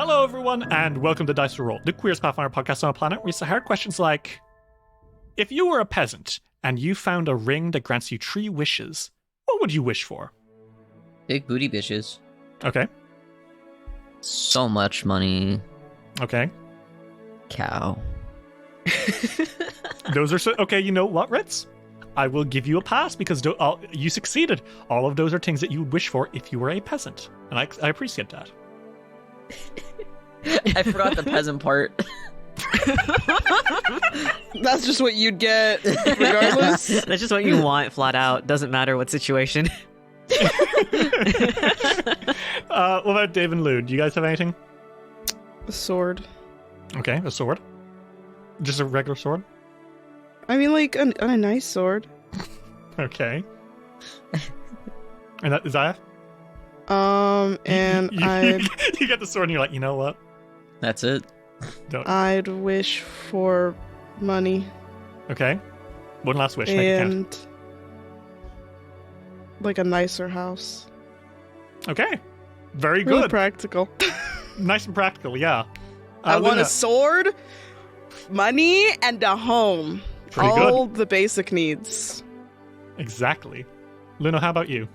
Hello, everyone, and welcome to Dice to Roll, the Queerest Pathfinder Podcast on a planet where we answer hard questions like, if you were a peasant and you found a ring that grants you 3 wishes, what would you wish for? Big booty bitches. Okay. So much money. Okay. Cow. Those are okay, you know what, Ritz? I will give you a pass because you succeeded. All of those are things that you would wish for if you were a peasant. And I appreciate that. I forgot the peasant part. That's just what you'd get, regardless. That's just what you want, flat out. Doesn't matter what situation. What about Dave and Lou? Do you guys have anything? A sword. Okay, a sword. Just a regular sword? I mean, like, a nice sword. Okay. And is that? And you get the sword and you're like, you know what? That's it. I'd wish for money. Okay. One last wish. Make it count. And like a nicer house. Okay. Very Really good. practical. Nice and practical, yeah. I want Luna. a sword, money, and a home. Pretty All good. the basic needs. Exactly. Luna, how about you?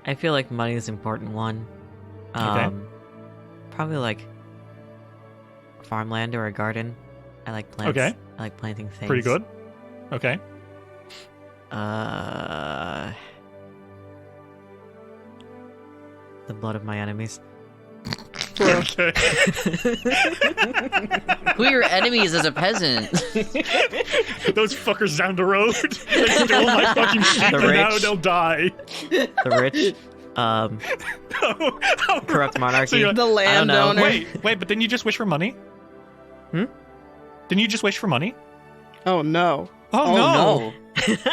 I feel like money is an important one. Okay. Probably like farmland or a garden. I like plants. Okay. I like planting things. Pretty good. Okay. The blood of my enemies. Okay. Who are your enemies as a peasant? Those fuckers down the road. They stole my fucking sheep The and now rich. they'll die. The rich. Corrupt monarchy. So you're like, The landowner. wait, but didn't you just wish for money? Didn't you just wish for money? Oh no. Oh, no.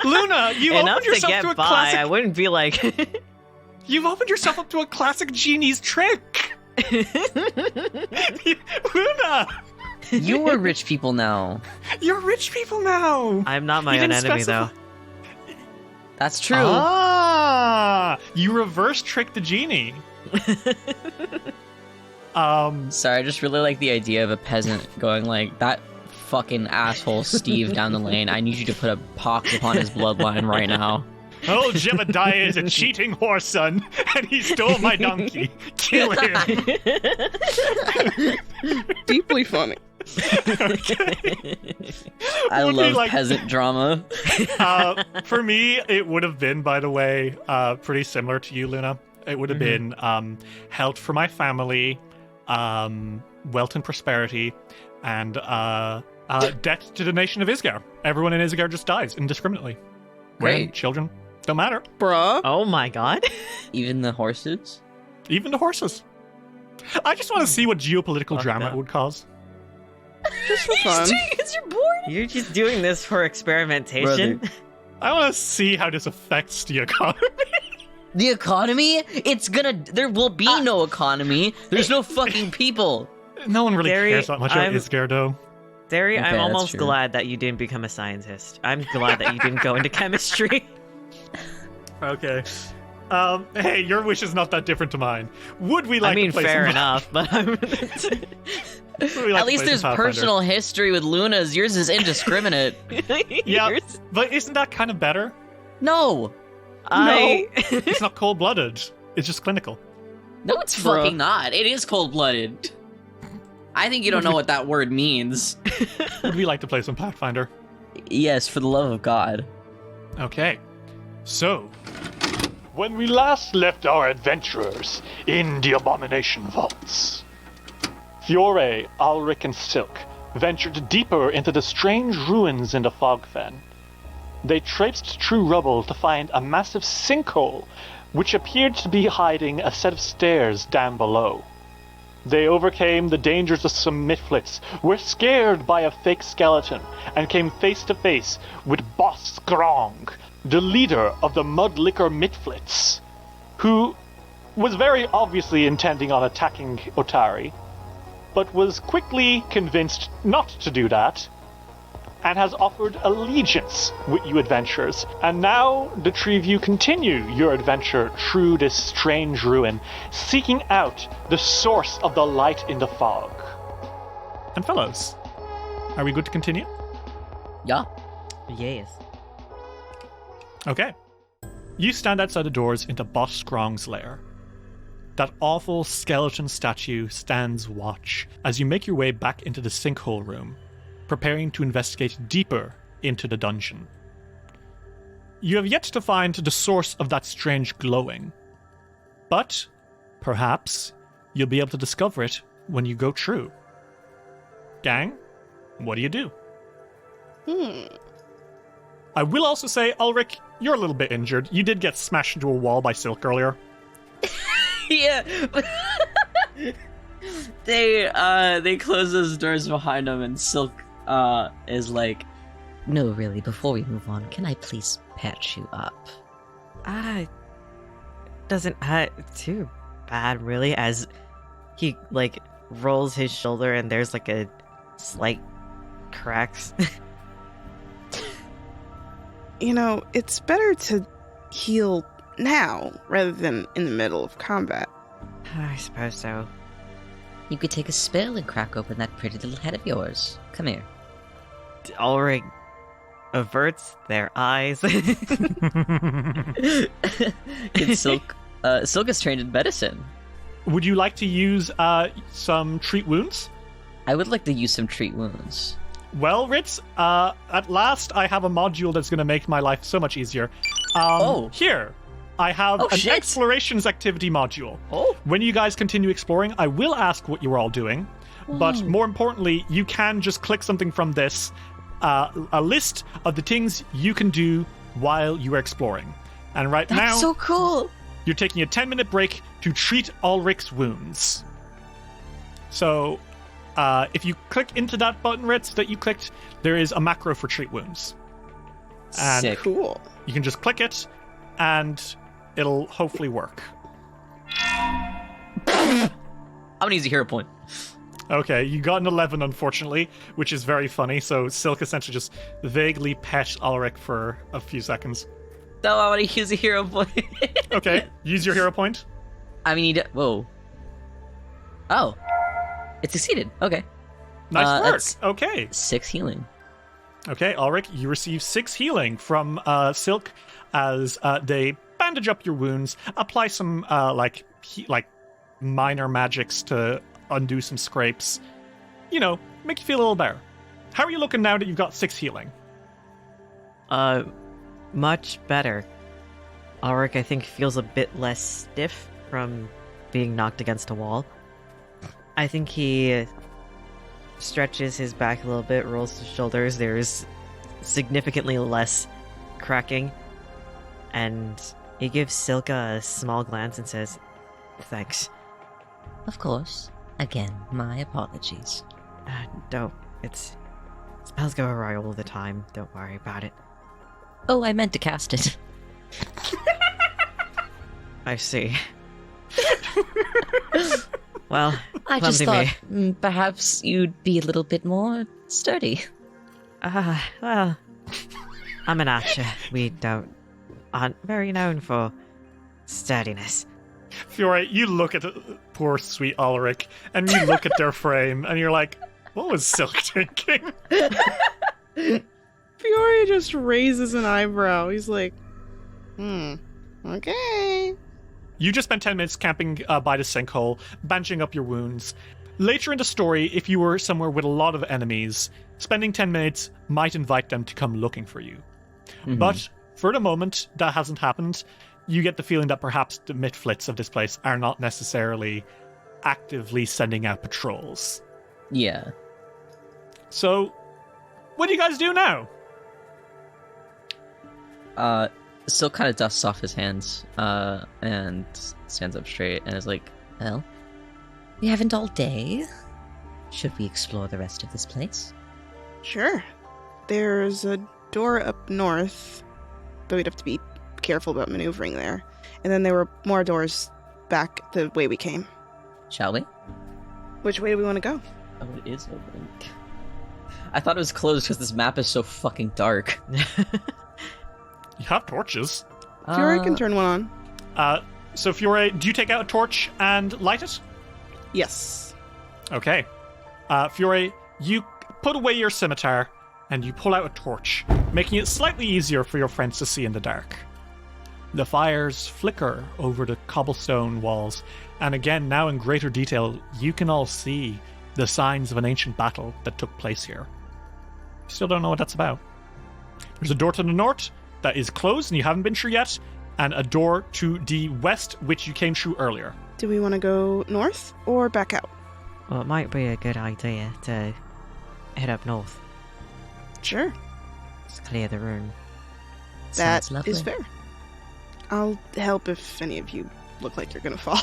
Luna, you Enough opened to yourself get to a by. classic. I wouldn't be like. You've opened yourself up to a classic genie's trick. Luna, You are rich people now. you're rich people now. I'm not my You own didn't enemy specify- though. That's true. Ah, you reverse tricked the genie. Sorry, I just really like the idea of a peasant going like, that fucking asshole Steve down the lane. I need you to put a pox upon his bloodline right now. Old Jebediah is a cheating whore son, and he stole my donkey. Kill him. Deeply funny. I Would be love like- peasant drama. For me, it would have been, by the way, pretty similar to you, Luna. It would have been health for my family, wealth and prosperity, and death to the nation of Isgard. Everyone in Isgard just dies indiscriminately. Women, Great. children, don't matter. Bruh. Oh my god. Even the horses? Even the horses. I just want to see what geopolitical Fuck drama that. it would cause. Just for fun. Because you're bored. You're just doing this for experimentation. Brother. I want to see how this affects the economy. The economy? There will be no economy. There's no fucking people. No one really Gary, cares that much about I'm- Isgard, though. Derry, Okay, I'm that's almost true. glad that you didn't become a scientist. I'm glad that you didn't go into chemistry. Okay. Hey, your wish is not that different to mine. Would we like I mean, to play fair some... enough, but I'm... Would we like At to least play there's some Pathfinder? personal history with Luna's. Yours is indiscriminate. Yeah, Yours- but isn't that kind of better? No. It's not cold-blooded. It's just clinical. No, it's Bruh. fucking not. It is cold-blooded. I think you don't know what that word means. Would we like to play some Pathfinder? Yes, for the love of God. Okay. So, when we last left our adventurers in the Abomination vaults, Fiore, Ulrich, and Silk ventured deeper into the strange ruins in the fog fen. They traipsed through rubble to find a massive sinkhole, which appeared to be hiding a set of stairs down below. They overcame the dangers of some mythflits, were scared by a fake skeleton, and came face to face with Boss Grong, the leader of the Mudlicker Mythflits, who was very obviously intending on attacking Otari, but was quickly convinced not to do that, and has offered allegiance with you adventurers. And now the three of you continue your adventure through this strange ruin, seeking out the source of the light in the fog. And fellows, are we good to continue? Yeah. Yes. Okay. You stand outside the doors into Boss Grong's lair. That awful skeleton statue stands watch as you make your way back into the sinkhole room, preparing to investigate deeper into the dungeon. You have yet to find the source of that strange glowing, but perhaps you'll be able to discover it when you go through. Gang, what do you do? I will also say, Ulrich, you're a little bit injured. You did get smashed into a wall by Silk earlier. Yeah. They close those doors behind them, and Silk is like, "No, really. Before we move on, can I please patch you up?" Doesn't hurt too bad, really, as he, like, rolls his shoulder and there's, like, a slight cracks. You know, it's better to heal now rather than in the middle of combat. I suppose so. You could take a spell and crack open that pretty little head of yours. Come here. Ulrich averts their eyes. Silk is trained in medicine. Would you like to use some treat wounds? I would like to use some treat wounds. Well, Ritz, at last I have a module that's going to make my life so much easier. Here, I have an shit. explorations activity module. Oh. When you guys continue exploring, I will ask what you're all doing, but more importantly, you can just click something from this, a list of the things you can do while you are exploring. And right now, That's so cool. you're taking a 10-minute break to treat Ulrich's wounds. So, if you click into that button, Ritz, that you clicked, there is a macro for treat wounds. And Sick. Cool. you can just click it, and it'll hopefully work. I'm gonna use a hero point. Okay, you got an 11, unfortunately, which is very funny, so Silk essentially just vaguely pet Ulrich for a few seconds. No, I want to use a hero point. Okay, use your hero point. I mean, whoa. Oh. It succeeded. Okay. Nice work. That's Okay. 6 healing. Okay, Ulrich, you receive 6 healing from Silk as they bandage up your wounds, apply some like minor magics to undo some scrapes. You know, make you feel a little better. How are you looking now that you've got 6 healing? Much better. Ulrich, I think, feels a bit less stiff from being knocked against a wall. I think he stretches his back a little bit, rolls his shoulders. There's significantly less cracking. And he gives Silka a small glance and says, "Thanks." Of course. Again, my apologies. Don't. Spells go awry all the time. Don't worry about it. Oh, I meant to cast it. I see. Well, I just clumsy thought me. perhaps you'd be a little bit more sturdy. Well, I'm an archer. We aren't very known for sturdiness. Fiore, you look at poor sweet Ulrich, and you look at their frame, and you're like, what was Silk thinking? Fiore just raises an eyebrow. He's like, okay. You just spent 10 minutes camping by the sinkhole, bandaging up your wounds. Later in the story, if you were somewhere with a lot of enemies, spending 10 minutes might invite them to come looking for you. Mhm. But for the moment, that hasn't happened. You get the feeling that perhaps the Mitflits of this place are not necessarily actively sending out patrols. Yeah. So, what do you guys do now? Silk kind of dusts off his hands, and stands up straight and is like, well, we haven't all day. Should we explore the rest of this place? Sure. There's a door up north, but we'd have to be careful about maneuvering there. And then there were more doors back the way we came. Shall we? Which way do we want to go? Oh, it is open. I thought it was closed because this map is so fucking dark. You have torches. Fiore can turn one on. So Fiore, do you take out a torch and light it? Yes. Okay. Fiore, you put away your scimitar and you pull out a torch, making it slightly easier for your friends to see in the dark. The fires flicker over the cobblestone walls, and again, now in greater detail, you can all see the signs of an ancient battle that took place here. You still don't know what that's about. There's a door to the north that is closed and you haven't been through yet, and a door to the west, which you came through earlier. Do we want to go north or back out? Well, it might be a good idea to head up north. Sure. Let's clear the room. That Sounds lovely. is fair. I'll help if any of you look like you're gonna fall.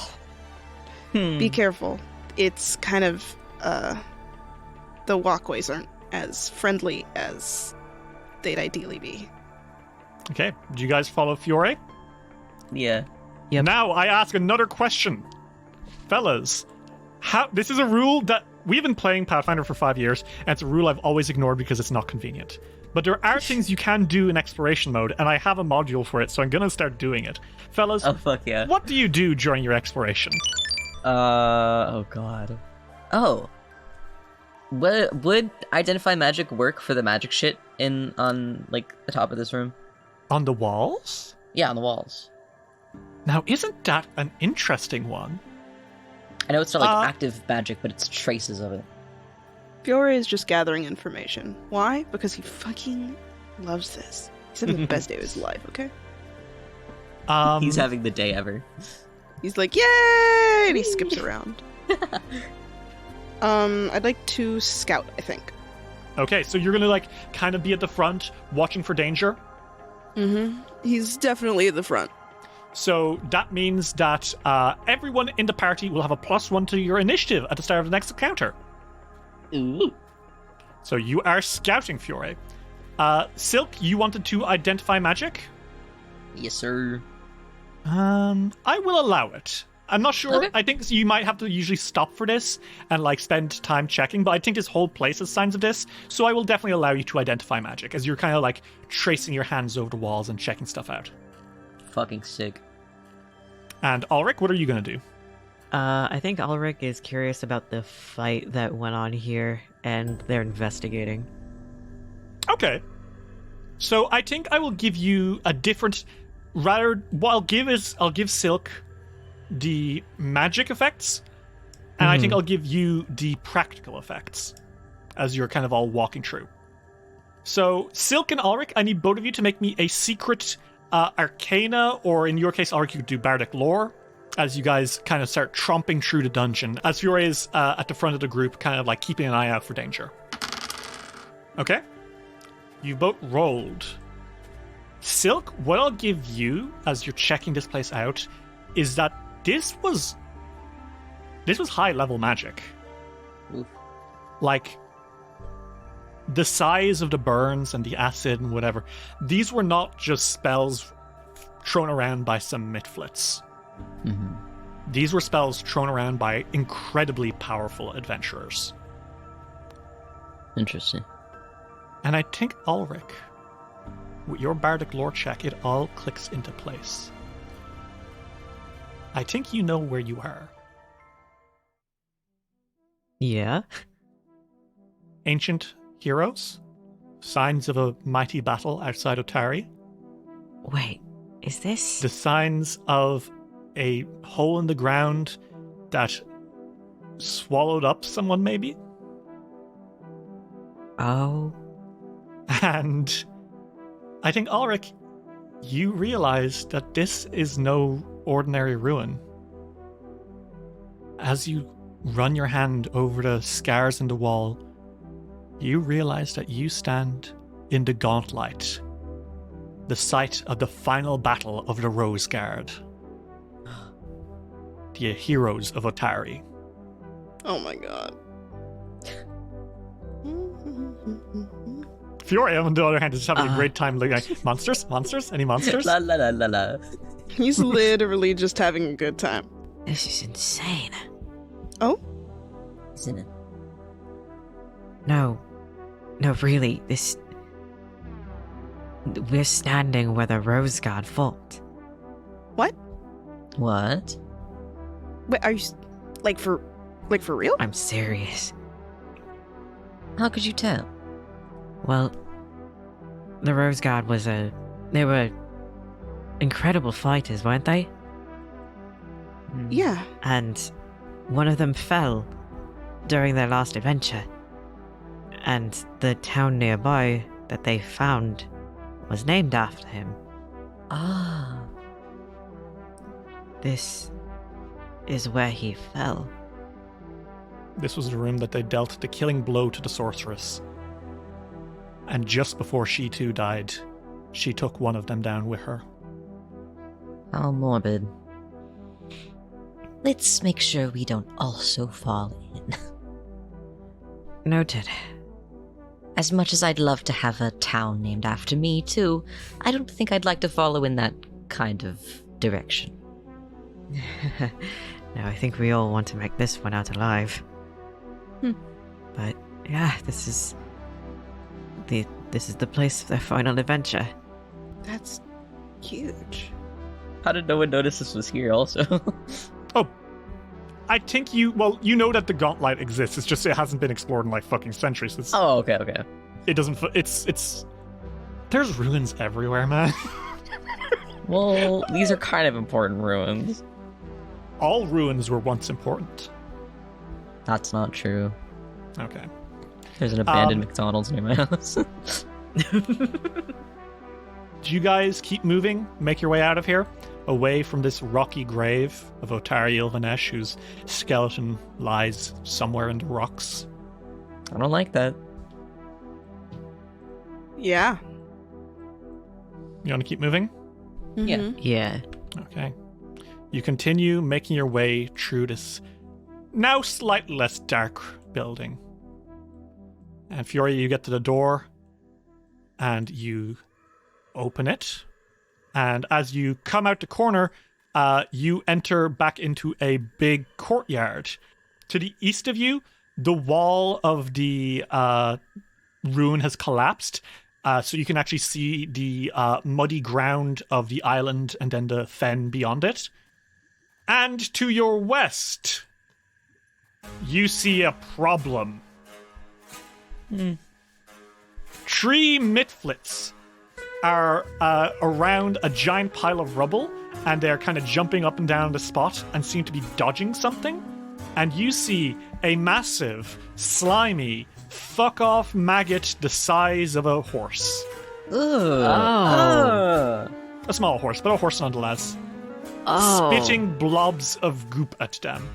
Be careful. It's kind of, the walkways aren't as friendly as they'd ideally be. Okay, do you guys follow Fiore? Yeah. Yep. Now I ask another question. Fellas, this is a rule that we've been playing Pathfinder for 5 years, and it's a rule I've always ignored because it's not convenient. But there are things you can do in exploration mode, and I have a module for it, so I'm going to start doing it. Fellas, Oh, fuck yeah. what do you do during your exploration? Oh god. Oh. Would identify magic work for the magic shit on like the top of this room? On the walls? Yeah, on the walls. Now, isn't that an interesting one? I know it's not like active magic, but it's traces of it. Fiore is just gathering information. Why? Because he fucking loves this. He's having the best day of his life, okay? He's having the day ever. He's like, yay! And he skips around. I'd like to scout, I think. Okay, so you're gonna like kind of be at the front, watching for danger. Mm-hmm. He's definitely at the front. So that means that everyone in the party will have a +1 to your initiative at the start of the next encounter. Ooh. So you are scouting, Fiore. Silk, you wanted to identify magic? Yes, sir. I will allow it. I'm not sure. Okay. I think you might have to usually stop for this and like spend time checking, but I think this whole place has signs of this, so I will definitely allow you to identify magic as you're kind of like tracing your hands over the walls and checking stuff out. Fucking sick. And Ulrich, what are you going to do? I think Ulrich is curious about the fight that went on here, and they're investigating. Okay. So I think I will give you a different... Rather, what I'll give Silk the magic effects, and I think I'll give you the practical effects as you're kind of all walking through. So, Silk and Ulrich, I need both of you to make me a secret arcana, or in your case, Ulrich, you could do bardic lore, as you guys kind of start tromping through the dungeon, as Fiore is at the front of the group, kind of like keeping an eye out for danger. Okay? You both rolled. Silk, what I'll give you as you're checking this place out is that this was high level magic. Oof. Like the size of the burns and the acid and whatever, these were not just spells thrown around by some mitflits. Mm-hmm. These were spells thrown around by incredibly powerful adventurers. Interesting. And I think Ulrich, with your bardic lore check, it all clicks into place. I think you know where you are. Yeah? Ancient heroes? Signs of a mighty battle outside Otari? Wait, is this... The signs of a hole in the ground that swallowed up someone, maybe? Oh... And I think, Ulrich, you realize that this is no ordinary ruin. As you run your hand over the scars in the wall, you realize that you stand in the Gauntlet, the site of the final battle of the Rose Guard. The heroes of Otari. Oh my god. Fiore, on the other hand, is having a great time looking like monsters? Monsters? Any monsters? La la la la la. He's literally just having a good time. This is insane. Oh? Isn't it? No. No, really, we're standing where the Rose God fought. What? What? Wait, are you for real? I'm serious. How could you tell? Well, the Rose God they were incredible fighters, weren't they? Yeah. And one of them fell during their last adventure. And the town nearby that they found was named after him. Ah. This is where he fell. This was the room that they dealt the killing blow to the sorceress. And just before she too died, she took one of them down with her. How morbid. Let's make sure we don't also fall in. Noted. As much as I'd love to have a town named after me, too, I don't think I'd like to follow in that kind of direction. No, I think we all want to make this one out alive. But yeah, this is the place of their final adventure. That's huge. How did no one notice this was here also? Oh, I think you know that the gauntlet exists. It's just it hasn't been explored in like fucking centuries. Oh, okay. It doesn't. It's. There's ruins everywhere, man. Well, these are kind of important ruins. All ruins were once important. That's not true. Okay. There's an abandoned McDonald's near my house. Do you guys keep moving? Make your way out of here? Away from this rocky grave of Otari Ilvanesh, whose skeleton lies somewhere in the rocks? I don't like that. Yeah. You want to keep moving? Mhm. Yeah. Okay. You continue making your way through this now slightly less dark building. And Fiore, you get to the door and you open it. And as you come out the corner, you enter back into a big courtyard. To the east of you, the wall of the ruin has collapsed. So you can actually see the muddy ground of the island and then the fen beyond it. And to your west, you see a problem. 3 mitflits are around a giant pile of rubble, and they're kind of jumping up and down the spot and seem to be dodging something. And you see a massive, slimy, fuck-off maggot the size of a horse. Oh. A small horse, but a horse nonetheless. Oh. Spitting blobs of goop at them.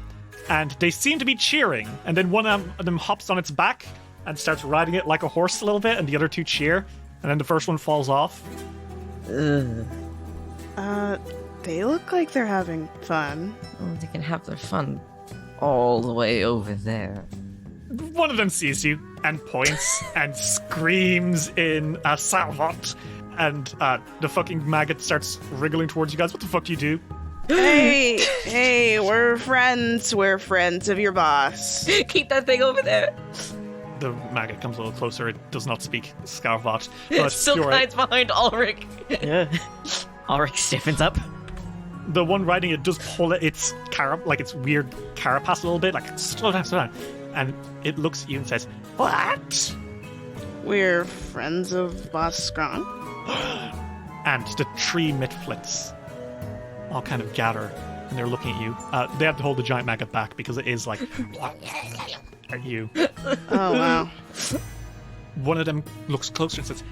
And they seem to be cheering, and then one of them hops on its back and starts riding it like a horse a little bit, and the other two cheer, and then the first one falls off. Ugh. They look like they're having fun. Oh, they can have their fun all the way over there. One of them sees you and points and screams in a salvot, and the fucking maggot starts wriggling towards you guys. What the fuck do you do? Hey, we're friends. We're friends of your boss. Keep that thing over there. The maggot comes a little closer. It does not speak Scarvat. It still hides behind Ulrich. Yeah. Ulrich stiffens up. The one riding it does pull its its weird carapace a little bit, like slow down. And it looks at you and says, "What?" We're friends of Boss Strong. And the 3 mitflits all kind of gather, and they're looking at you. They have to hold the giant maggot back because it is like at you. Oh, wow. One of them looks closer and says,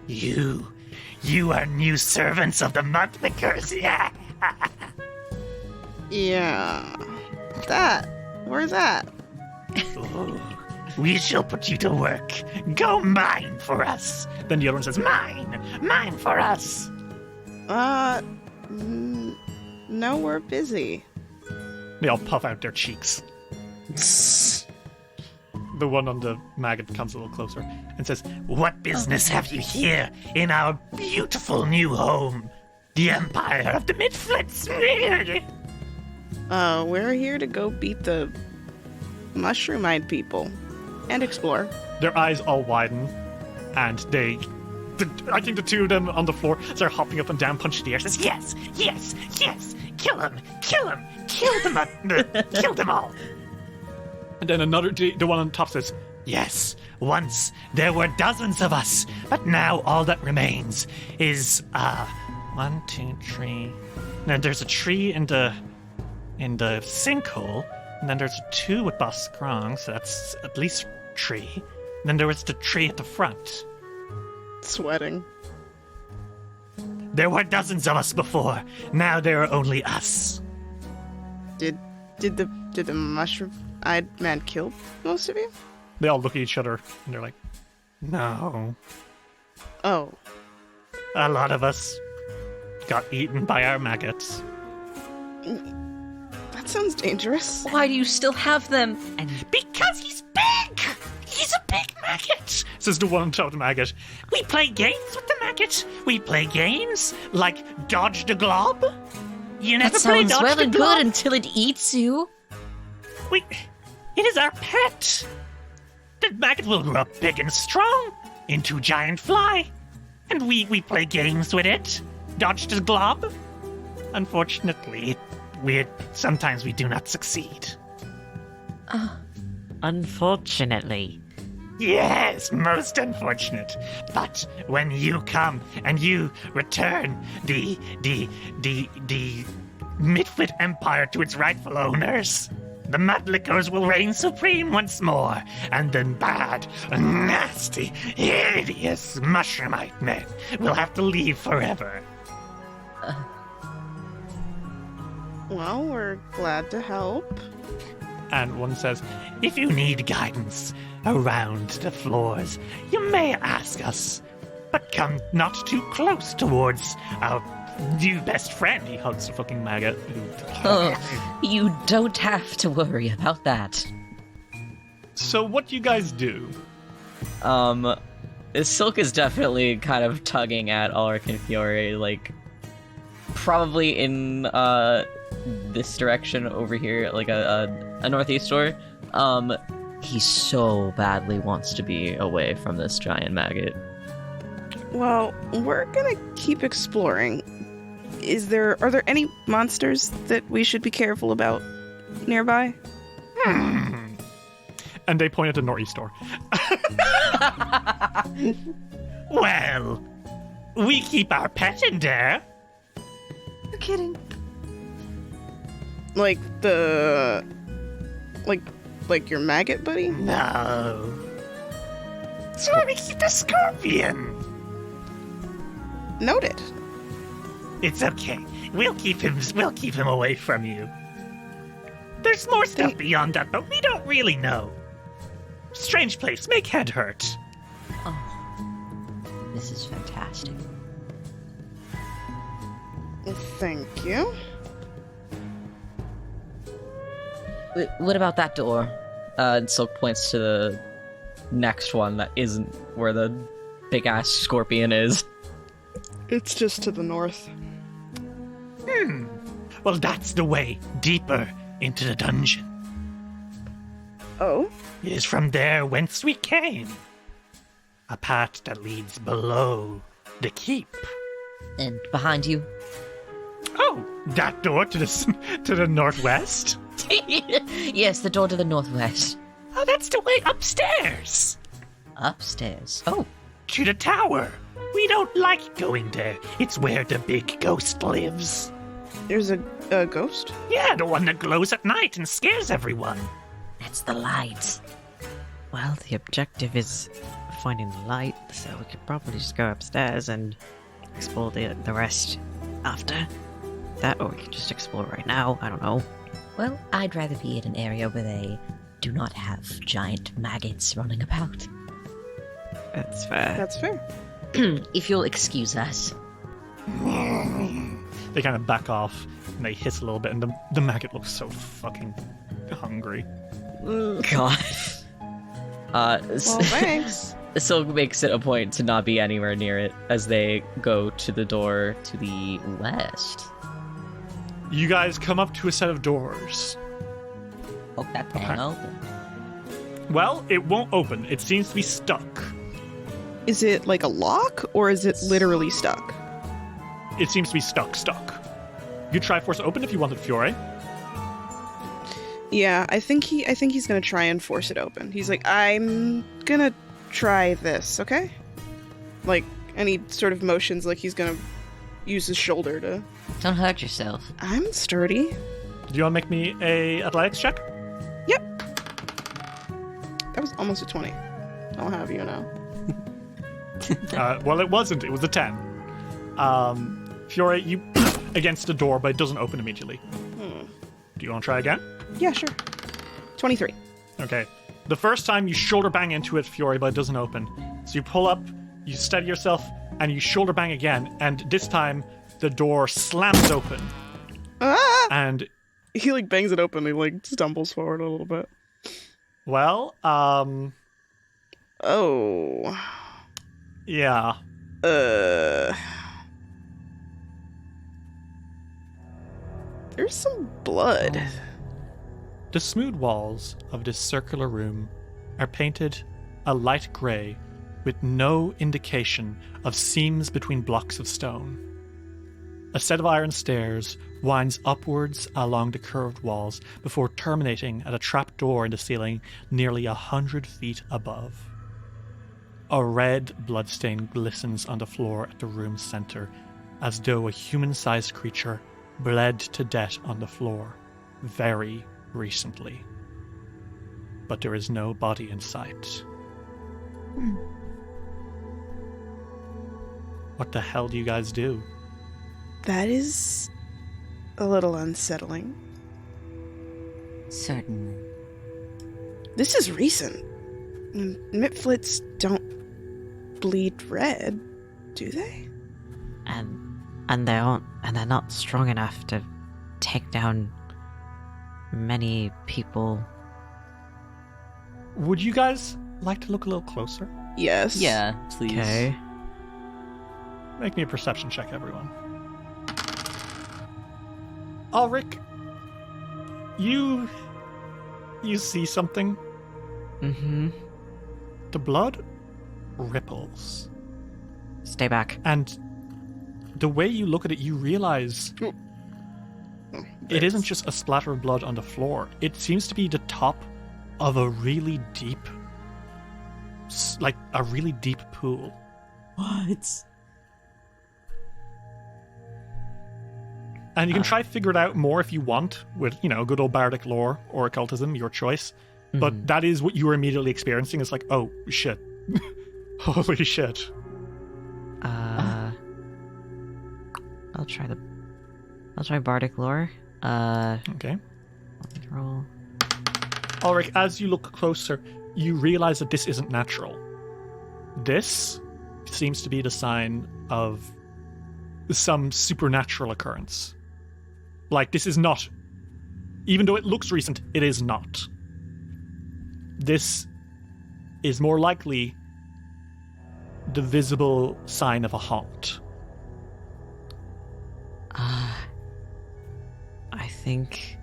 You are new servants of the Mudlickers, yeah. Yeah. Where's that? Oh, we shall put you to work. Go mine for us. Then the other one says, Mine for us. No, we're busy. They all puff out their cheeks. The one on the maggot comes a little closer and says, What business have you here in our beautiful new home, the Empire of the Midflits? We're here to go beat the mushroom-eyed people and explore. Their eyes all widen And I think the two of them on the floor start hopping up and down, punching the air. Says, Yes, yes, yes! Kill them! Kill them! Kill them! Kill them all! and then the one on top says, Yes, once there were dozens of us, but now all that remains is 1, 2, 3. and there's a tree in the sinkhole, and then there's 2 with Boss Scrong, so that's at least 3. And then there was the tree at the front. Sweating. There were dozens of us before. Now there are only us. Did the mushroom-eyed man kill most of you? They all look at each other, and they're like, no. Oh. A lot of us got eaten by our maggots. That sounds dangerous. Why do you still have them? Because he's big! He's a big maggot! Says the one on top of the maggot. We play games with the maggot. We play games like Dodge the Glob. You never That play sounds Dodge well the and Glob? good until it eats you. It is our pet. The maggot will grow up big and strong into a giant fly. And we play games with it. Dodge the Glob. Unfortunately, sometimes we do not succeed. Unfortunately. Yes, most unfortunate. But when you come and you return the Midfoot Empire to its rightful owners, the Mudlickers will reign supreme once more, and the bad, nasty, hideous mushroomite men will have to leave forever. Well, we're glad to help. And one says, If you need guidance around the floors, you may ask us, but come not too close towards our new best friend. he hugs the fucking maggot. Oh, you don't have to worry about that. So what do you guys do? Silk is definitely kind of tugging at Ulrich and Fiore, like, probably in, this direction over here, like a northeast door. He so badly wants to be away from this giant maggot. Well, we're gonna keep exploring. Are there any monsters that we should be careful about nearby? And they point at the northeast door. Well, we keep our pet in there. You're kidding. Like your maggot buddy? No. That's why we keep the scorpion. Noted. It's okay. We'll keep him away from you. There's more stuff beyond that, but we don't really know. Strange place, make head hurt. Oh, this is fantastic. Thank you. What about that door? Silk points to the next one that isn't where the big-ass scorpion is. It's just to the north. Well, that's the way deeper into the dungeon. Oh? It is from there whence we came. A path that leads below the keep. And behind you? Oh, that door to the northwest? Yes, the door to the northwest. Oh, that's the way upstairs. Upstairs. Oh, To the tower. We don't like going there. It's where the big ghost lives. There's a ghost? Yeah, the one that glows at night and scares everyone. that's the light. Well, the objective is finding the light, so we could probably just go upstairs and explore the rest after that, or we could just explore right now. I don't know. Well, I'd rather be in an area where they do not have giant maggots running about. That's fair. That's fair. If you'll excuse us. They kind of back off, and they hiss a little bit, and the maggot looks so fucking hungry. God. Well, thanks. Silk makes it a point to not be anywhere near it as they go to the door to the west. You guys come up to a set of doors. Hope that can open. Well, it won't open. It seems to be stuck. Is it like a lock, or is it literally stuck? It seems to be stuck. You could try force it open if you wanted, Fiore. Yeah, I think he's gonna try and force it open. He's like, I'm gonna try this, okay? Like, any sort of motions, like he's gonna use his shoulder to... Don't hurt yourself. I'm sturdy. Do you want to make me a athletics check? Yep. That was almost a 20. I'll have you know. Well, it wasn't. It was a 10. Fiore, you against the door, but it doesn't open immediately. Do you want to try again? Yeah, sure. 23. Okay. The first time you shoulder bang into it, Fiore, but it doesn't open. So you pull up, you steady yourself, and you shoulder bang again, and this time the door slams open. Ah! And He like bangs it open. He like stumbles forward a little bit. well, Oh. yeah. There's some blood. The smooth walls of this circular room are painted a light grey with no indication of seams between blocks of stone. A set of iron stairs winds upwards along the curved walls before terminating at a trap door in the ceiling nearly 100 feet above. A red bloodstain glistens on the floor at the room's center, as though a human-sized creature bled to death on the floor very recently. But there is no body in sight. What the hell do you guys do? That is a little unsettling. Certainly. This is recent. Mitflits don't bleed red, do they? And they're not strong enough to take down many people. Would you guys like to look a little closer? Yes. Yeah, please. Okay. Make me a perception check, everyone. Ulrich, you see something? Mm-hmm. The blood ripples. Stay back. And the way you look at it, you realize it isn't just a splatter of blood on the floor. It seems to be the top of a really deep, like a really deep pool. What? And you can try to figure it out more if you want with, good old bardic lore or occultism, your choice. But that is what you were immediately experiencing. It's like, oh, shit. Holy shit. I'll try bardic lore. Okay. Roll. Ulrich, as you look closer, you realize that this isn't natural. This seems to be the sign of some supernatural occurrence. Like, this is not... Even though it looks recent, it is not. This is more likely the visible sign of a haunt. I think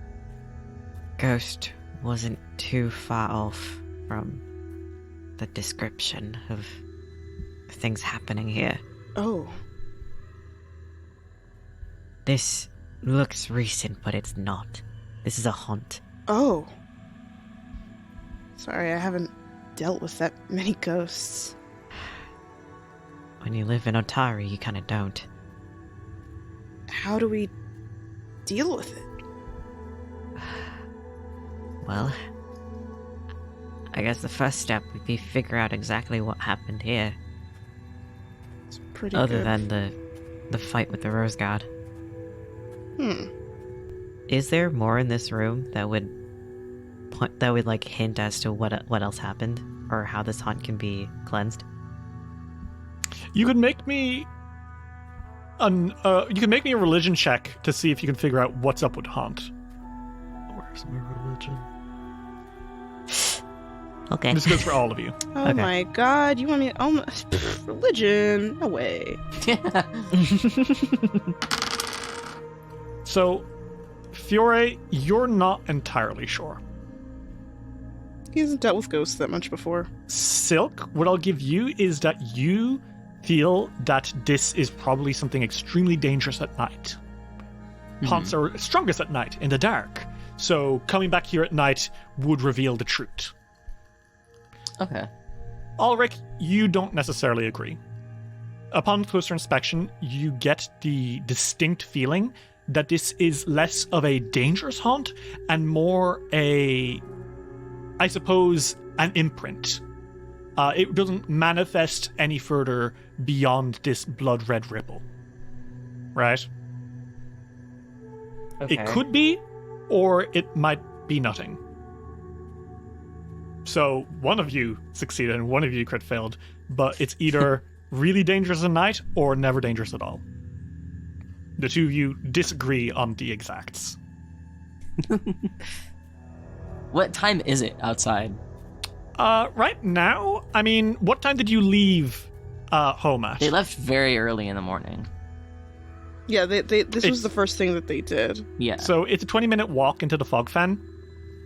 Ghost wasn't too far off from the description of things happening here. Oh. This looks recent, but it's not. This is a haunt. Oh. Sorry, I haven't dealt with that many ghosts. When you live in Otari, you kind of don't. How do we deal with it? Well, I guess the first step would be figure out exactly what happened here. It's pretty Other good. than the fight with the Rose God. Hmm. Is there more in this room that would like hint as to what else happened or how this haunt can be cleansed? You could make me a religion check to see if you can figure out what's up with haunt. Where's my religion? Okay. This goes for all of you. Oh Okay. my god, you want me... Oh, religion. No way. So, Fiore, you're not entirely sure. He hasn't dealt with ghosts that much before. Silk, what I'll give you is that you feel that this is probably something extremely dangerous at night. Haunts are strongest at night, in the dark. So coming back here at night would reveal the truth. Okay. Ulrich, you don't necessarily agree. Upon closer inspection, you get the distinct feeling that this is less of a dangerous haunt and more a, I suppose, an imprint. It doesn't manifest any further beyond this blood red ripple. Right? Okay. It could be, or it might be nothing. So one of you succeeded and one of you crit failed, but it's either really dangerous at night or never dangerous at all. The two of you disagree on the exacts. What time is it outside? Right now, I mean, what time did you leave home at? They left very early in the morning. Yeah, this was the first thing that they did. Yeah. So it's a 20-minute walk into the fog fan,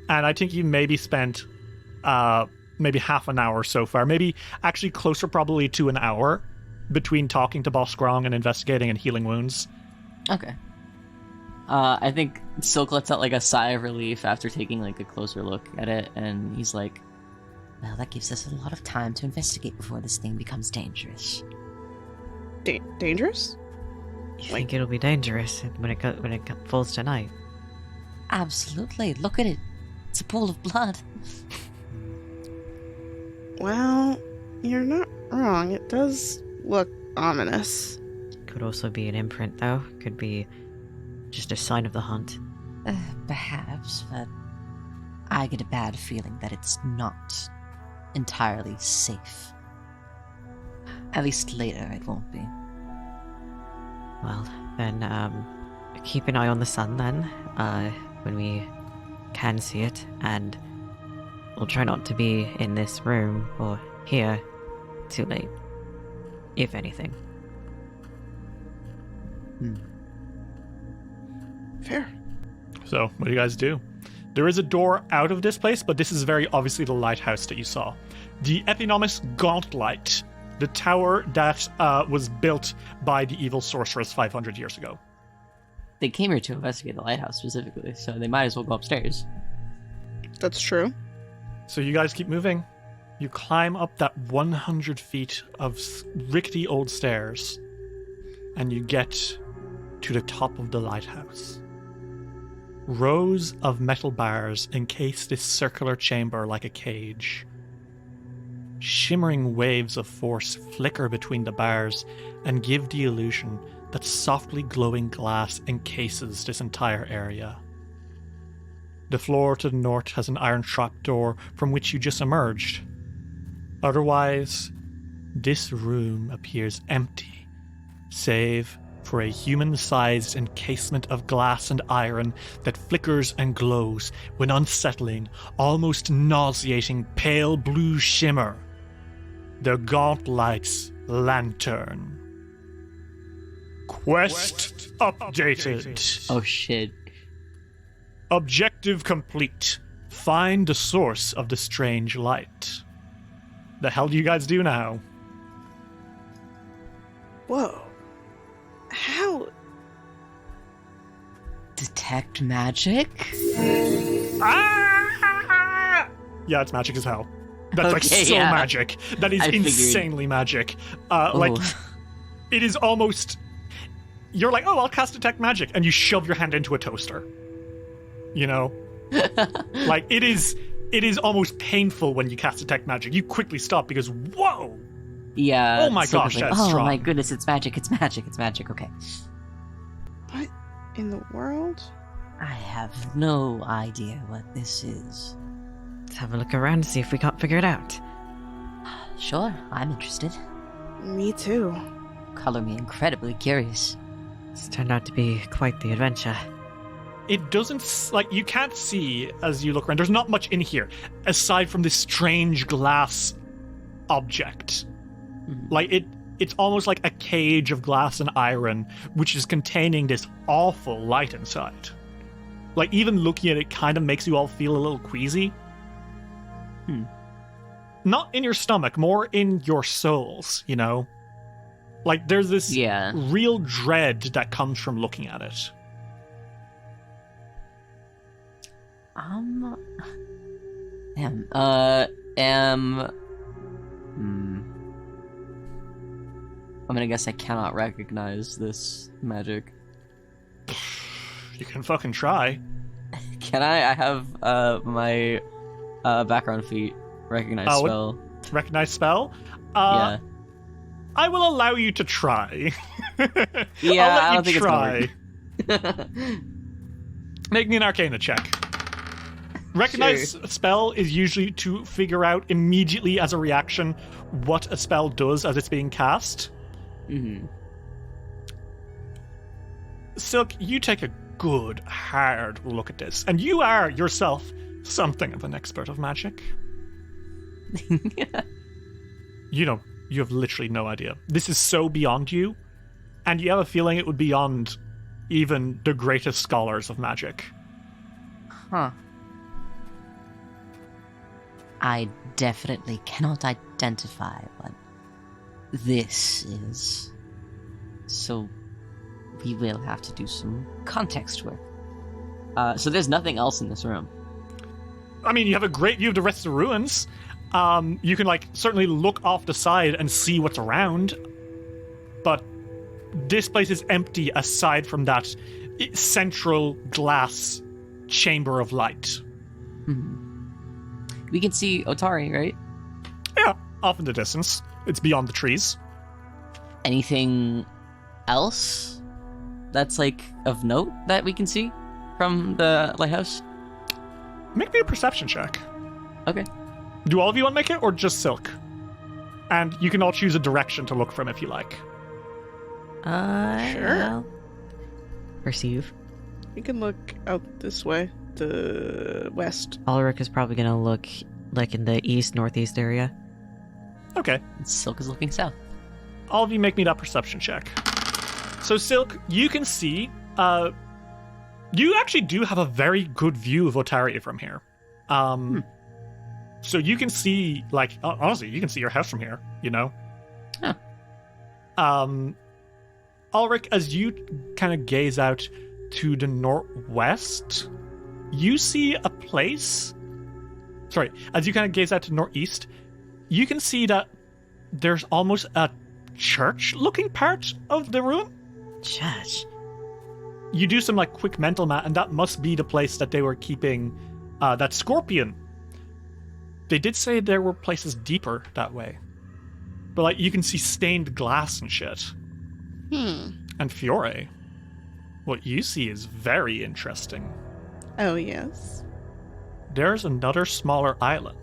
and I think you maybe spent maybe half an hour so far, maybe actually closer probably to an hour between talking to Boss Grong and investigating and healing wounds. Okay. I think Silk lets out like a sigh of relief after taking like a closer look at it, and he's like, Well, that gives us a lot of time to investigate before this thing becomes dangerous. Dangerous? You think it'll be dangerous when it falls tonight? Absolutely. Look at it. It's a pool of blood. Well, you're not wrong. It does look ominous. Could also be an imprint, though. Could be just a sign of the hunt. Perhaps, but I get a bad feeling that it's not entirely safe. At least later it won't be. Well, then, keep an eye on the sun then, when we can see it, and we'll try not to be in this room or here too late, if anything. Fair. So, what do you guys do? There is a door out of this place, but this is very obviously the lighthouse that you saw. The Epinomis Gauntlet, the tower that was built by the evil sorceress 500 years ago. they came here to investigate the lighthouse specifically, so they might as well go upstairs. That's true. So you guys keep moving. You climb up that 100 feet of rickety old stairs, and you get to the top of the lighthouse. Rows of metal bars encase this circular chamber like a cage. Shimmering waves of force flicker between the bars and give the illusion that softly glowing glass encases this entire area. The floor to the north has an iron trapdoor from which you just emerged. Otherwise, this room appears empty, save for a human-sized encasement of glass and iron that flickers and glows with unsettling, almost nauseating pale blue shimmer. The Gauntlet's lantern. Quest updated. Oh shit. Objective complete. Find the source of the strange light. The hell do you guys do now? Whoa. How? Detect magic? Ah! Yeah, it's magic as hell. That's like Okay, so yeah. magic. That is I figured. insanely magic. Like, Ooh. it is almost... You're like, oh, I'll cast Detect Magic, and you shove your hand into a toaster. You know? Like, it is almost painful when you cast Detect Magic. You quickly stop because, whoa! Yeah. Oh my Silver's gosh, like, that's Oh strong. my goodness, it's magic, it's magic, it's magic, okay. What in the world? I have no idea what this is. Let's have a look around and see if we can't figure it out. Sure, I'm interested. Me too. Color me incredibly curious. It's turned out to be quite the adventure. It doesn't, like, you can't see as you look around. There's not much in here, aside from this strange glass object. Like, it's almost like a cage of glass and iron, which is containing this awful light inside. Like, even looking at it kind of makes you all feel a little queasy. Not in your stomach, more in your souls, you know? Like, there's this Yeah. real dread that comes from looking at it. I'm gonna guess I cannot recognize this magic. You can fucking try. Can I? I have my background feat recognize Oh, spell. Recognize spell? Yeah. I will allow you to try. Yeah, I'll let I you don't think try. it's gonna work. Make me an Arcana check. Recognize spell is usually to figure out immediately as a reaction what a spell does as it's being cast. Mm-hmm. Silk, you take a good, hard look at this, and you are yourself something of an expert of magic. You have literally no idea. This is so beyond you, and you have a feeling it would be beyond even the greatest scholars of magic. Huh. I definitely cannot identify what this is. So we will have to do some context work. So there's nothing else in this room. I mean, you have a great view of the rest of the ruins. You can, certainly look off the side and see what's around. But this place is empty aside from that central glass chamber of light. We can see Otari, right? Yeah, off in the distance. It's beyond the trees. Anything else that's, of note that we can see from the lighthouse? Make me a perception check. Okay. Do all of you want to make it, or just Silk? And you can all choose a direction to look from if you like. Sure. Perceive. You can look out this way, the west. Ulrich is probably gonna look in the northeast area. Okay. Silk is looking south. All of you make me that perception check. So, Silk, you can see, you actually do have a very good view of Otaria from here. So you can see, honestly, you can see your house from here, you know? Huh. Ulrich, as you kind of gaze out to the northwest, you see a place... Sorry, as you kind of gaze out to the northeast, you can see that there's almost a church-looking part of the ruin. Church. You do some quick mental math, and that must be the place that they were keeping that scorpion. They did say there were places deeper that way, but you can see stained glass and shit. And Fiore, what you see is very interesting. Oh, yes. There's another smaller island,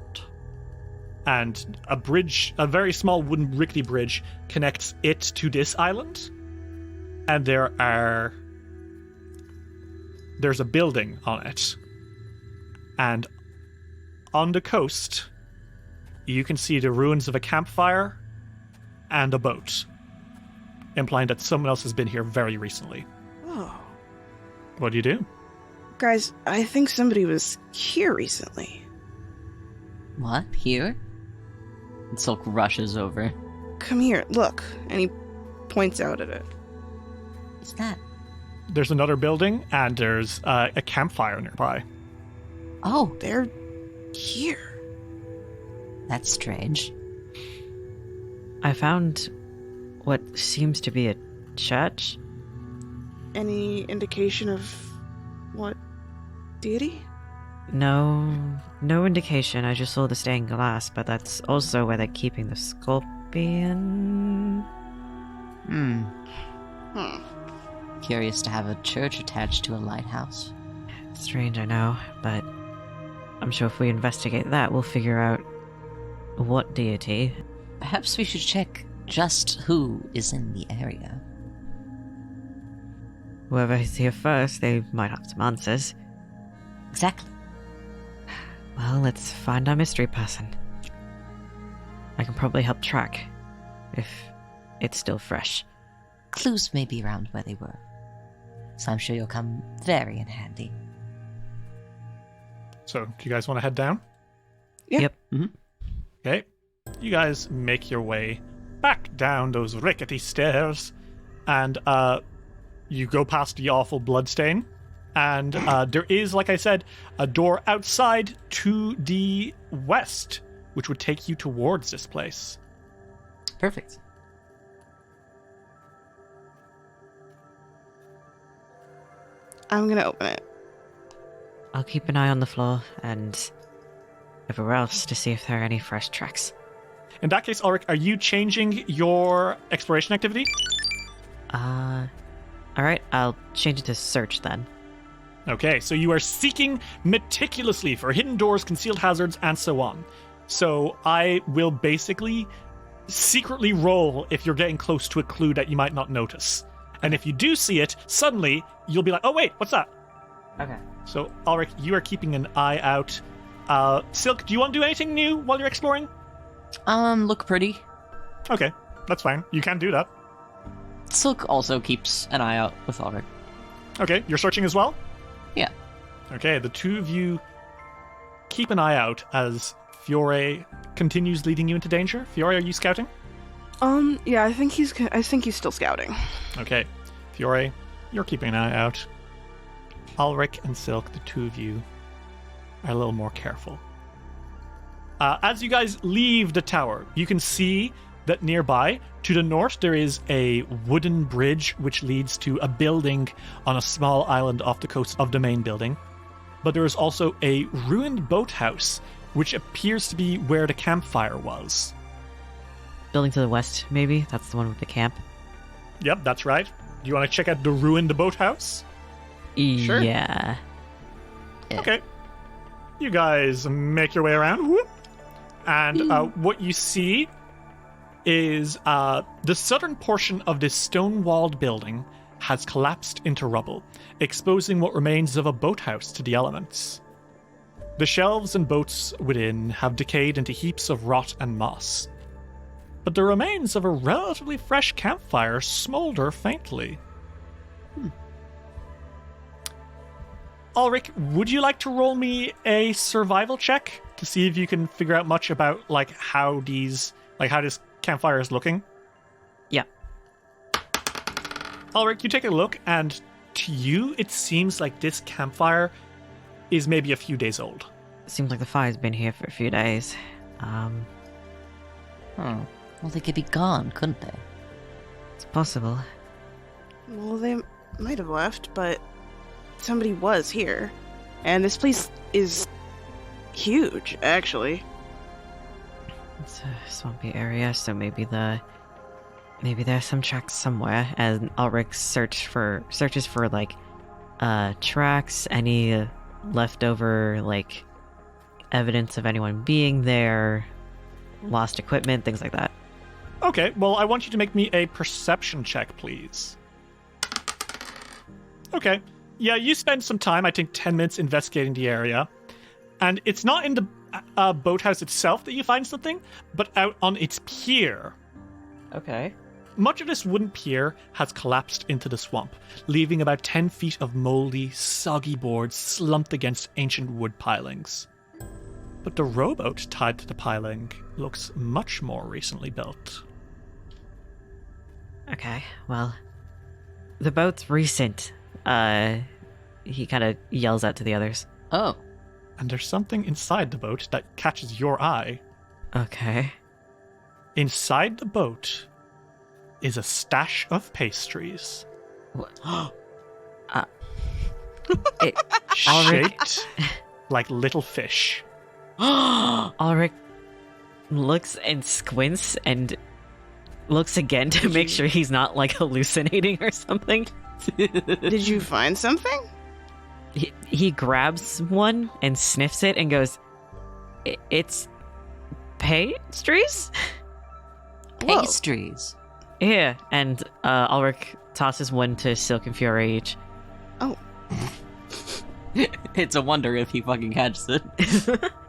and a bridge, a very small wooden rickety bridge, connects it to this island. And there's a building on it. And on the coast, you can see the ruins of a campfire and a boat, implying that someone else has been here very recently. Oh. What do you do? Guys, I think somebody was here recently. What? Here? And Silk rushes over. Come here, look. And he points out at it. What's that? There's another building, and there's a campfire nearby. Oh, They're here. that's strange. I found what seems to be a church. Any indication of what deity? No indication. I just saw the stained glass, but that's also where they're keeping the scorpion. Hmm. Hmm. Curious to have a church attached to a lighthouse. Strange, I know, but I'm sure if we investigate that, we'll figure out what deity. Perhaps we should check just who is in the area. Whoever is here first, they might have some answers. Exactly. Well, let's find our mystery person. I can probably help track, if it's still fresh. Clues may be around where they were, so I'm sure you'll come very in handy. So, do you guys want to head down? Yeah. Yep. Okay. You guys make your way back down those rickety stairs, and you go past the awful bloodstain, and there is, like I said, a door outside to the west, which would take you towards this place. Perfect. I'm gonna open it. I'll keep an eye on the floor and everywhere else to see if there are any fresh tracks. In that case, Ulrich, are you changing your exploration activity? Alright, I'll change it to search then. Okay, so you are seeking meticulously for hidden doors, concealed hazards, and so on. So I will basically secretly roll if you're getting close to a clue that you might not notice. And if you do see it, suddenly you'll be like, oh wait, what's that? Okay. So Ulrich, you are keeping an eye out. Silk, do you want to do anything new while you're exploring? Look pretty. Okay, that's fine. You can do that. Silk also keeps an eye out with Ulrich. Okay, you're searching as well? Yeah. Okay, the two of you keep an eye out as Fiore continues leading you into danger. Fiore, are you scouting? Yeah, I think he's still scouting. Okay, Fiore, you're keeping an eye out. Ulrich and Silk, the two of you, are a little more careful. As you guys leave the tower, you can see that nearby, to the north, there is a wooden bridge which leads to a building on a small island off the coast of the main building. But there is also a ruined boathouse, which appears to be where the campfire was. Building to the west, maybe? That's the one with the camp? Yep, that's right. Do you want to check out the ruined boathouse? Sure. Yeah. Okay. You guys make your way around. Whoop. And what you see is the southern portion of this stone-walled building has collapsed into rubble, exposing what remains of a boathouse to the elements. The shelves and boats within have decayed into heaps of rot and moss. But the remains of a relatively fresh campfire smolder faintly. Ulrich, would you like to roll me a survival check to see if you can figure out much about how this campfire is looking? Yeah. Ulrich, you take a look, and to you, it seems like this campfire is maybe a few days old. Seems like the fire's been here for a few days. Well, they could be gone, couldn't they? It's possible. Well, they might have left, but somebody was here. And this place is huge, actually. It's a swampy area, so maybe there's some tracks somewhere. And Ulrich searches for tracks, any leftover evidence of anyone being there, lost equipment, things like that. Okay, well, I want you to make me a perception check, please. Okay. Yeah, you spend some time, I think 10 minutes, investigating the area. And it's not in the boathouse itself that you find something, but out on its pier. Okay. Much of this wooden pier has collapsed into the swamp, leaving about 10 feet of moldy, soggy boards slumped against ancient wood pilings. But the rowboat tied to the piling looks much more recently built. Okay, well, the boat's recent. He kind of yells out to the others. Oh. And there's something inside the boat that catches your eye. Okay. Inside the boat is a stash of pastries. What? Shaped like little fish. Ulrich looks and squints and looks again to make sure he's not hallucinating or something. Did you find something? He grabs one and sniffs it and goes, "It's pastries?" Whoa. Pastries. Yeah, and Ulrich tosses one to Silk and Fiore each. Oh. It's a wonder if he fucking catches it.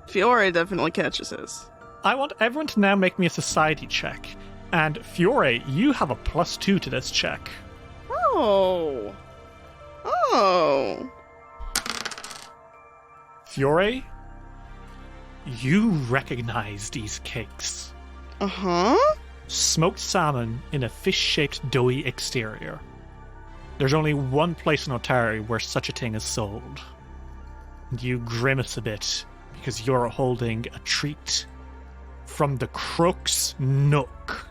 Fiore definitely catches his. I want everyone to now make me a society check. And Fiore, you have a +2 to this check. Oh. Oh. Fiore, You recognize these cakes. Uh-huh. Smoked salmon in a fish-shaped doughy exterior. There's only one place in Otari where such a thing is sold. And you grimace a bit because you're holding a treat from the Crook's Nook.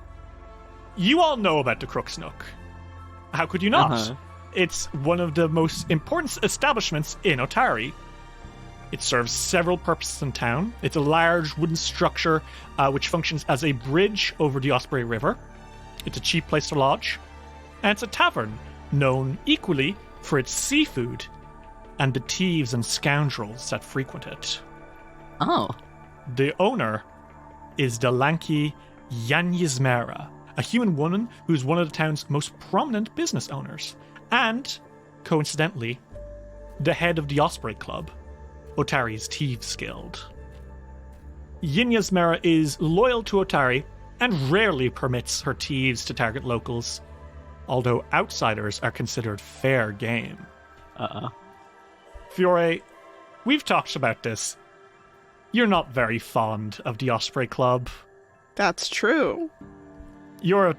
You all know about the Crook's Nook. How could you not? Uh-huh. It's one of the most important establishments in Otari. It serves several purposes in town. It's a large wooden structure which functions as a bridge over the Osprey River. It's a cheap place to lodge. And it's a tavern known equally for its seafood and the thieves and scoundrels that frequent it. Oh. The owner is the lanky Yanyizmera, a human woman who's one of the town's most prominent business owners, and, coincidentally, the head of the Osprey Club, Otari's Thieves Guild. Yanyizmera is loyal to Otari and rarely permits her thieves to target locals, although outsiders are considered fair game. Fiore, we've talked about this. You're not very fond of the Osprey Club. That's true. You're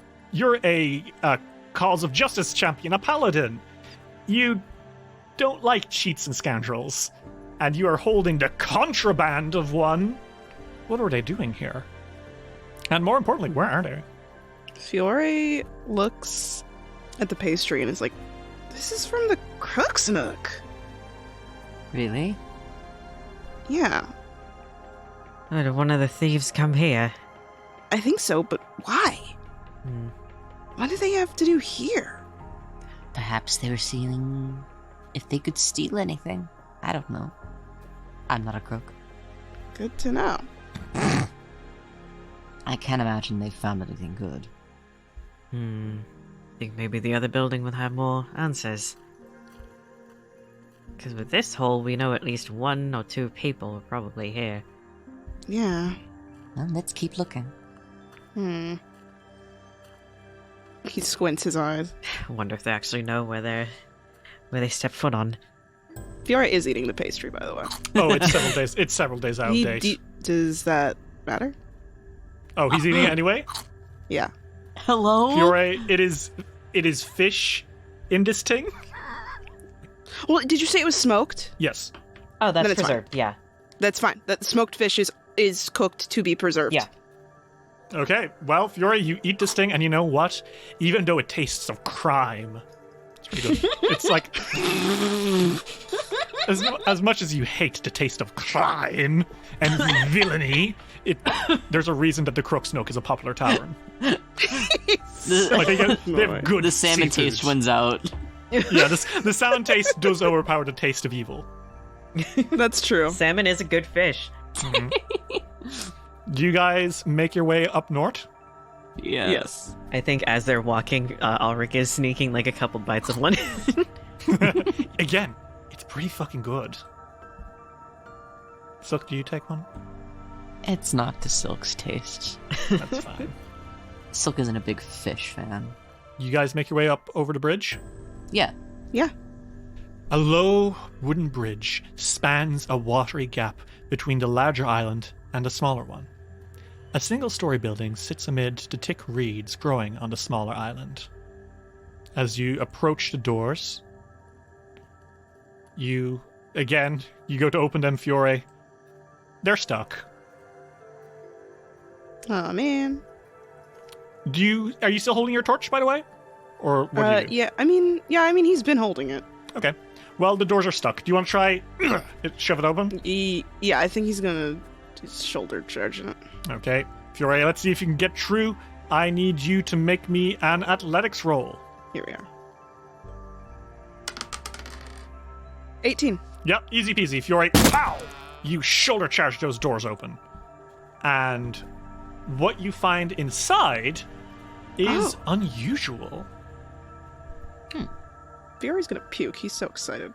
a cause of justice champion, a paladin. You don't like cheats and scoundrels, and you are holding the contraband of one. What are they doing here? And more importantly, where are they? Fiore looks at the pastry and is like, this is from the Crook's Nook. Really? Yeah, Did one of the thieves come here? I think so, but why? What do they have to do here? Perhaps they were seeing if they could steal anything. I don't know. I'm not a crook. Good to know. I can't imagine they found anything good. Think maybe the other building would have more answers. Because with this hole, we know at least 1 or 2 people are probably here. Yeah. Well, let's keep looking. He squints his eyes. I wonder if they actually know where they step foot on. Fiore is eating the pastry, by the way. Oh, it's several days. It's several days out of date. Does that matter? Oh, he's eating it anyway? Yeah. Hello? Fiore, it is fish in this thing? Well, did you say it was smoked? Yes. Oh, that's Then it's preserved, yeah. That's fine. That smoked fish is cooked to be preserved. Yeah. Okay, well, Fiore, you eat this thing, and you know what? Even though it tastes of crime, it's pretty good. It's like... as much as you hate the taste of crime and villainy, there's a reason that the Crook's Nook is a popular tavern. Like they have good The salmon seafood. taste wins out. Yeah, the salmon taste does overpower the taste of evil. That's true. Salmon is a good fish. Do you guys make your way up north? Yes. I think as they're walking, Ulrich is sneaking like a couple bites of one. Again, it's pretty fucking good. Silk, do you take one? It's not to Silk's taste. That's fine. Silk isn't a big fish fan. You guys make your way up over the bridge? Yeah. Yeah. A low wooden bridge spans a watery gap between the larger island and the smaller one. A single-story building sits amid the thick reeds growing on the smaller island. As you approach the doors, you go to open them, Fiore. They're stuck. Oh man. Are you still holding your torch, by the way? Or what do you do? Yeah. I mean, he's been holding it. Okay. Well, the doors are stuck. Do you want to try shove it open? Yeah, I think he's gonna shoulder charging it. Okay. Fiore, let's see if you can get through. I need you to make me an athletics roll. Here we are. 18. Yep, easy peasy. Fiore, pow! You shoulder charge those doors open. And what you find inside is unusual. Fiore's gonna puke. He's so excited.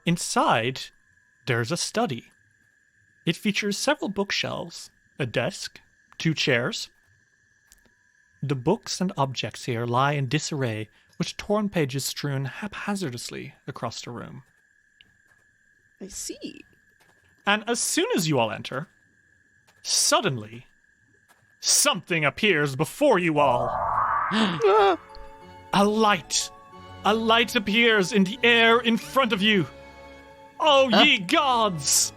Inside, there's a study. It features several bookshelves, a desk, 2 chairs. The books and objects here lie in disarray, with torn pages strewn haphazardly across the room. I see. And as soon as you all enter, Suddenly, something appears before you all. A light appears in the air in front of you. Oh, ye gods!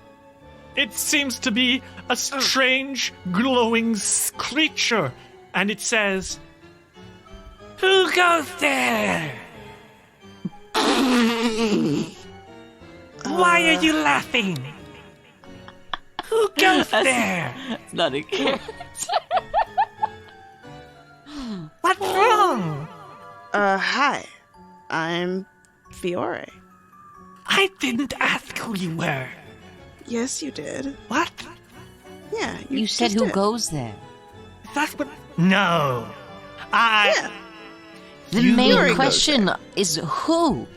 It seems to be a strange, glowing creature, and it says, Who goes there? Why are you laughing? Who goes there? It's not a character. What's wrong? Hi. I'm Fiore. I didn't ask who you were. Yes, you did. What? Yeah, You said just who did. goes there. That's what... No. Yeah. The You- main Fiore goes question is who?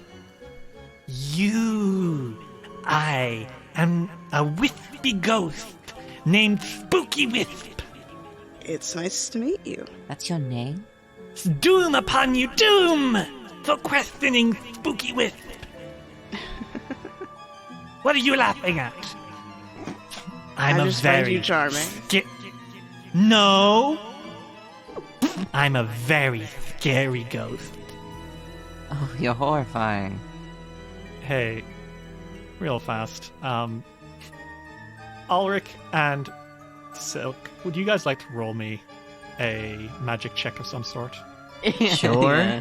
You. I am a wispy ghost named Spooky Wisp. It's nice to meet you. That's your name? Doom upon you, doom! For questioning Spooky Wisp. What are you laughing at? I'm I a just find very you charming. No. I'm a very scary ghost. Oh, you're horrifying. Hey, real fast. Ulrich and Silk, would you guys like to roll me a magic check of some sort? Sure.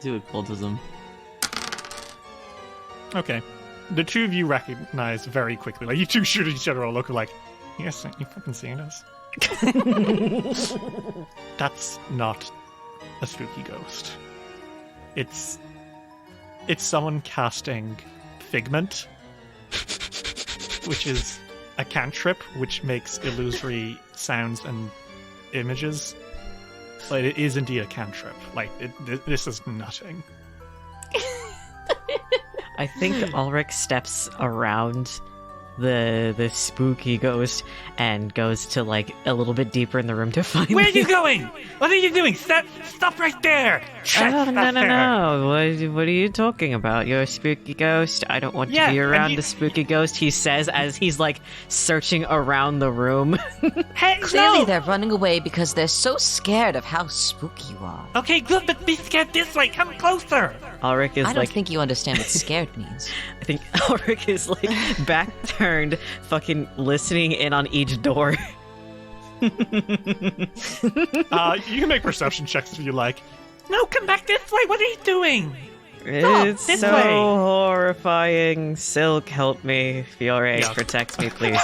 Do occultism. Okay. The two of you recognize very quickly. Like, you two shoot at each other all look like, yes, you fucking seen us? That's not a spooky ghost. It's someone casting Figment, which is a cantrip which makes illusory sounds and images. But it is indeed a cantrip. Like, this is nothing. I think Ulrich steps around the spooky ghost and goes to like a little bit deeper in the room to find. Where are you going? What are you doing? Stop right there! Oh, no. What are you talking about? You're a spooky ghost? I don't want Yeah, to be and around you- the spooky ghost, he says as he's like searching around the room. Hey, Clearly no! they're running away because they're so scared of how spooky you are. Okay, good, but be scared this way. Come closer. Ulrich is I don't like, think you understand what scared means. I think Ulrich is like back turned, fucking listening in on each door. You can make perception checks if you like. No, come back this way. What are you doing? It's this so way. horrifying. Silk, help me. Fiore, Yeah. protect me, please.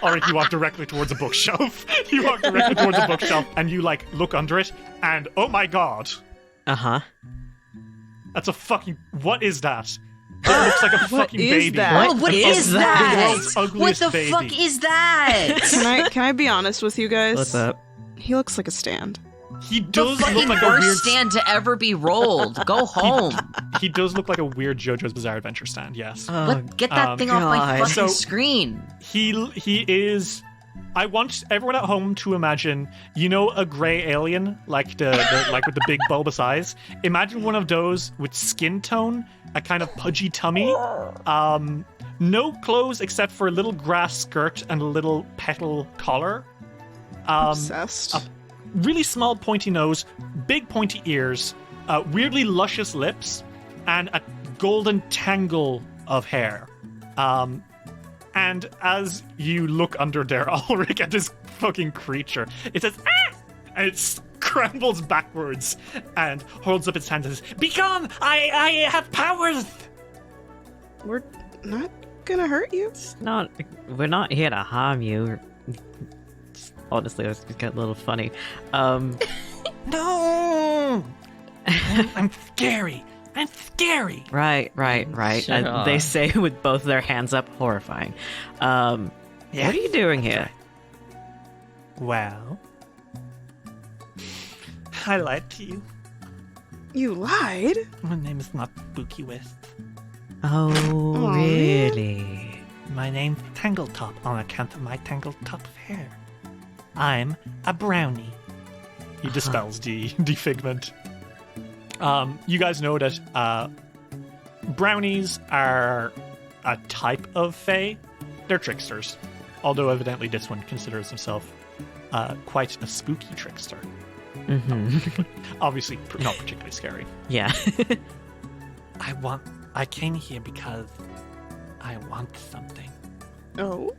Ulrich, you walk directly towards a bookshelf. You walk directly towards a bookshelf, and you, like, look under it, and oh my god, Uh-huh. that's a fucking... What is that? It looks like a fucking is baby. that? Oh, what It is the that? world's What ugliest the baby. fuck is that? Can I be honest with you guys? What's up? He looks like a stand. He The does look fucking like a worst weird... stand to ever be rolled. Go home. He does look like a weird JoJo's Bizarre Adventure stand, yes. But get that thing off my God. fucking So- screen. He is... I want everyone at home to imagine, you know, a gray alien, like the like with the big bulbous eyes. Imagine one of those with skin tone, a kind of pudgy tummy, no clothes except for a little grass skirt and a little petal collar. Obsessed. Really small pointy nose, big pointy ears, weirdly luscious lips, and a golden tangle of hair. And as you look under there, Ulrich, at this fucking creature, it says, "Ah!" And it scrambles backwards and holds up its hand and says, Be gone! I have powers! We're not gonna hurt you. We're not here to harm you. Honestly, that's got a little funny. No! I'm scary. I'm scary. Right. Sure. They say with both their hands up, horrifying. What are you doing here? Well, I lied to you. You lied? My name is not Spooky Wisp. Oh, Aw. really? My name's Tangletop on account of my tangled top of hair. I'm a brownie. He dispels the figment. You guys know that brownies are a type of fae. They're tricksters. although evidently this one considers himself quite a spooky trickster. Mm-hmm. Obviously, not particularly scary. Yeah. I came here because I want something. Oh?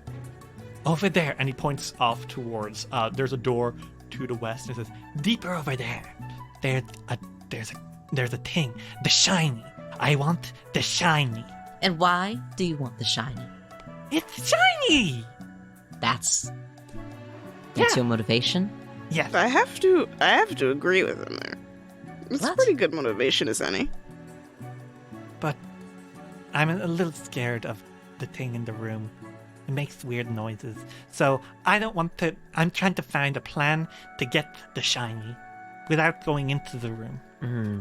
Over there, and he points off towards, there's a door to the west, and it says, deeper over there. There's a thing, the shiny. I want the shiny. And why do you want the shiny? It's shiny! That's Yeah. your motivation? Yes. I have to agree with him there. It's What? pretty good motivation as any. But I'm a little scared of the thing in the room. It makes weird noises. So I don't want to... I'm trying to find a plan to get the shiny without going into the room.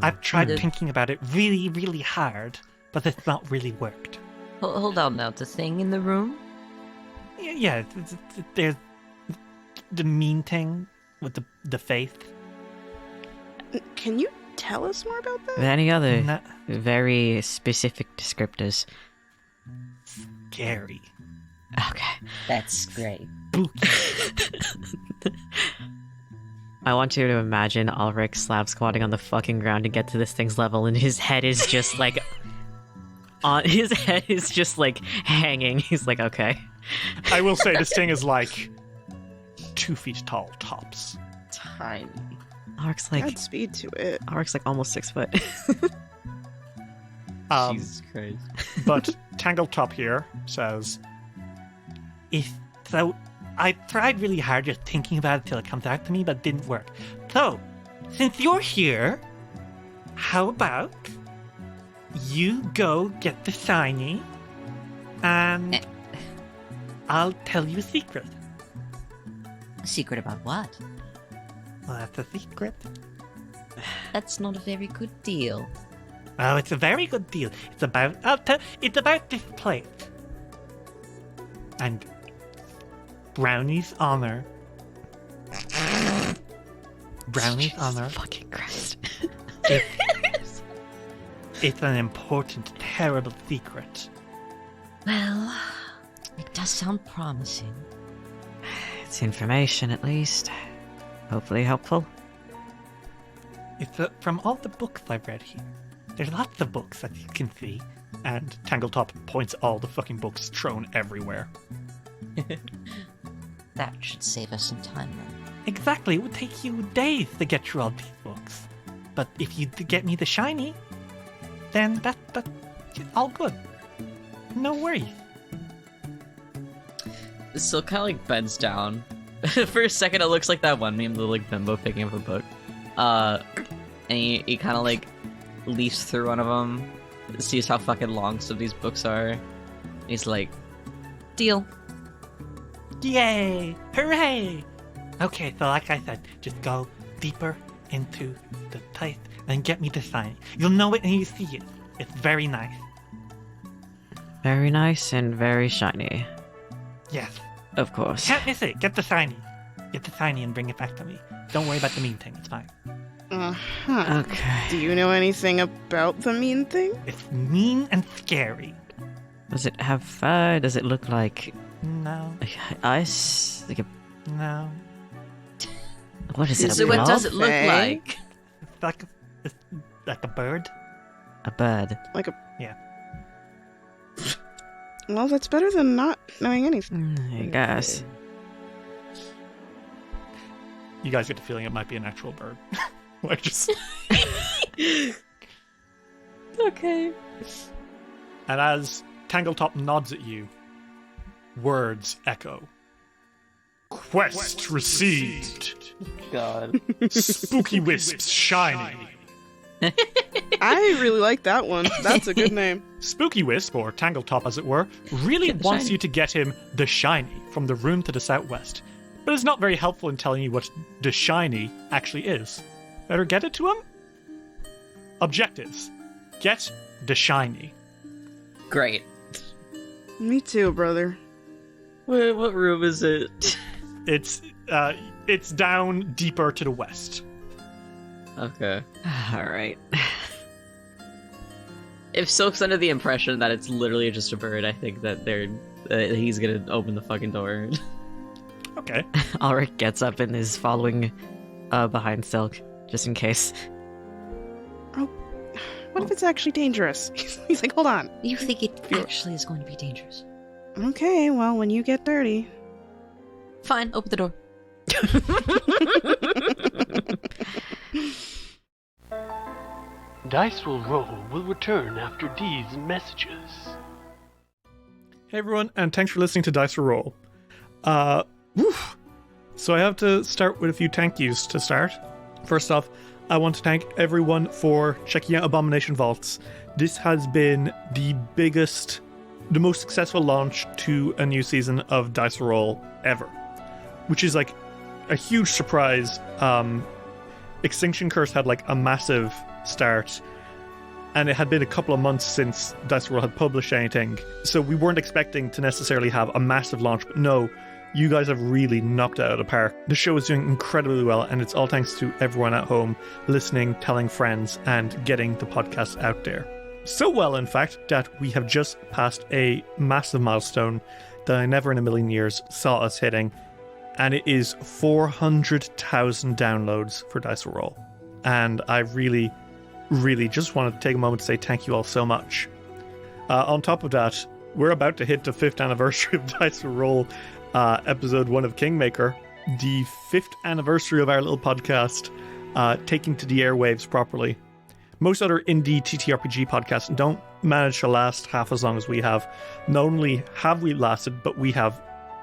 I've tried Good. thinking about it really, really hard, but it's not really worked. Hold on now, the thing in the room? Yeah, there's the mean thing with the faith. Can you tell us more about that? Any other No- very specific descriptors? Scary. Okay. That's great. Spooky. I want you to imagine Ulrich slab squatting on the fucking ground to get to this thing's level, and his head is just like his head is just like hanging. He's like, okay. I will say this thing is like 2 feet tall, tops. Tiny. Ulrich's like Add speed to it. Ulrich's like almost 6 foot. Jesus Christ. But Tangletop here says, I tried really hard just thinking about it till it comes out to me, but it didn't work. So, since you're here, how about you go get the shiny, and I'll tell you a secret. A secret about what? Well, that's a secret. That's not a very good deal. Oh, it's a very good deal. It's about this plate. And Brownie's honor. Brownie's honor. Fucking Christ. It's an important, terrible secret. Well, it does sound promising. It's information, at least. Hopefully helpful. It's from all the books I've read here. There's lots of books, as you can see. And Tangletop points all the fucking books thrown everywhere. That should save us some time then. Exactly, it would take you days to get through all these books. But if you get me the shiny, then that's all good. No worries. Still kind of like bends down. For a second, it looks like that one meme, the like bimbo picking up a book. And he kind of like leafs through one of them, sees how fucking long some of these books are. He's like, Deal. Yay! Hooray! Okay, so like I said, just go deeper into the place and get me the shiny. You'll know it when you see it. It's very nice. Very nice and very shiny. Yes. Of course. Can't miss it. Get the shiny. Get the shiny and bring it back to me. Don't worry about the mean thing. It's fine. Uh-huh. Okay. Do you know anything about the mean thing? It's mean and scary. Does it have fur? Does it look like No. ice? Like a... No. What is it? so A what blob? does it look Fang? like? It's like a bird. A bird. Like a... Yeah. Well, that's better than not knowing anything. I guess. You guys get the feeling it might be an actual bird. Like just. Okay. And as Tangletop nods at you, words echo. Quest received. God. Spooky Wisps shiny. I really like that one. That's a good name. Spooky Wisp, or Tangletop as it were, really Get the wants shiny. you to get him the shiny from the room to the southwest. But is not very helpful in telling you what the shiny actually is. Better get it to him? Objectives. Get the shiny. Great. Me too, brother. Wait, what room is it? It's down deeper to the west. Okay. Alright. If Silk's under the impression that it's literally just a bird, I think that he's gonna open the fucking door. Okay. Ulrich gets up and is following behind Silk, just in case. Oh, what if it's actually dangerous? He's like, hold on. You think it actually is going to be dangerous? Okay, well, when you get dirty. Fine, open the door. Dice Will Roll will return after these messages. Hey everyone, and thanks for listening to Dice Will Roll. So I have to start with a few thank yous to start. First off, I want to thank everyone for checking out Abomination Vaults. This has been the most successful launch to a new season of Dice Will Roll ever, which is like a huge surprise. Extinction Curse had like a massive start, and it had been a couple of months since Dice Will Roll had published anything, so we weren't expecting to necessarily have a massive launch, but no, you guys have really knocked it out of the park. The show is doing incredibly well, and it's all thanks to everyone at home listening, telling friends, and getting the podcast out there. So well, in fact, that we have just passed a massive milestone that I never in a million years saw us hitting, and it is 400,000 downloads for Dice Will Roll. And I really just wanted to take a moment to say thank you all so much. On top of that, we're about to hit the 5th anniversary of Dice Will Roll, episode 1 of Kingmaker, the 5th anniversary of our little podcast, taking to the airwaves properly. Most other indie TTRPG podcasts don't manage to last half as long as we have. Not only have we lasted, but we have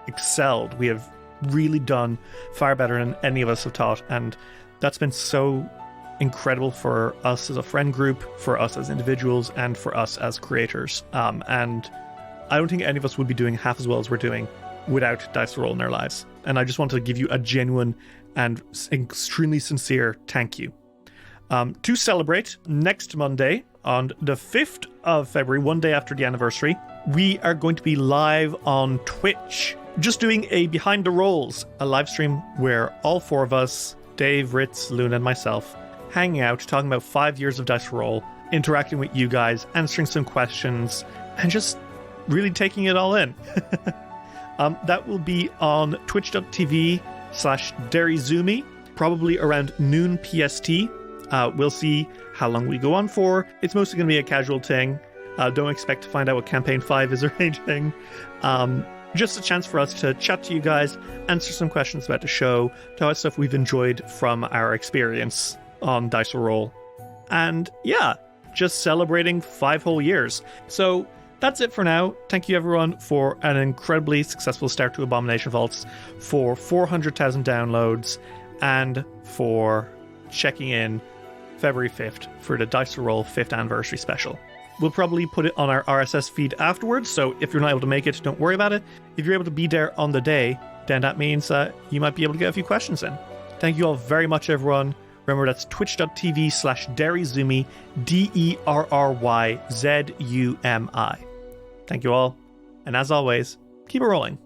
excelled. We have really done far better than any of us have thought, and that's been so incredible for us as a friend group, for us as individuals, and for us as creators. And I don't think any of us would be doing half as well as we're doing without Dice Will Roll in our lives. And I just want to give you a genuine and extremely sincere thank you. To celebrate, next Monday, on the 5th of February, one day after the anniversary, we are going to be live on Twitch, just doing a Behind the Rolls, a live stream where all 4 of us, Dave, Ritz, Luna, and myself, hanging out, talking about 5 years of Dice Will Roll, interacting with you guys, answering some questions, and just really taking it all in. That will be on twitch.tv/DerryZoomy, probably around noon PST. We'll see how long we go on for. It's mostly going to be a casual thing. Don't expect to find out what Campaign 5 is or anything. Just a chance for us to chat to you guys, answer some questions about the show, talk about stuff we've enjoyed from our experience on Dice Will Roll. And yeah, just celebrating 5 whole years. So that's it for now. Thank you everyone for an incredibly successful start to Abomination Vaults, for 400,000 downloads, and for checking in February 5th for the Dice Will Roll 5th anniversary special. We'll probably put it on our RSS feed afterwards, so if you're not able to make it, don't worry about it. If you're able to be there on the day, then that means you might be able to get a few questions in. Thank you all very much, everyone. Remember, that's twitch.tv/DerryZoomy, DerryZumi. Thank you all, and as always, keep it rolling.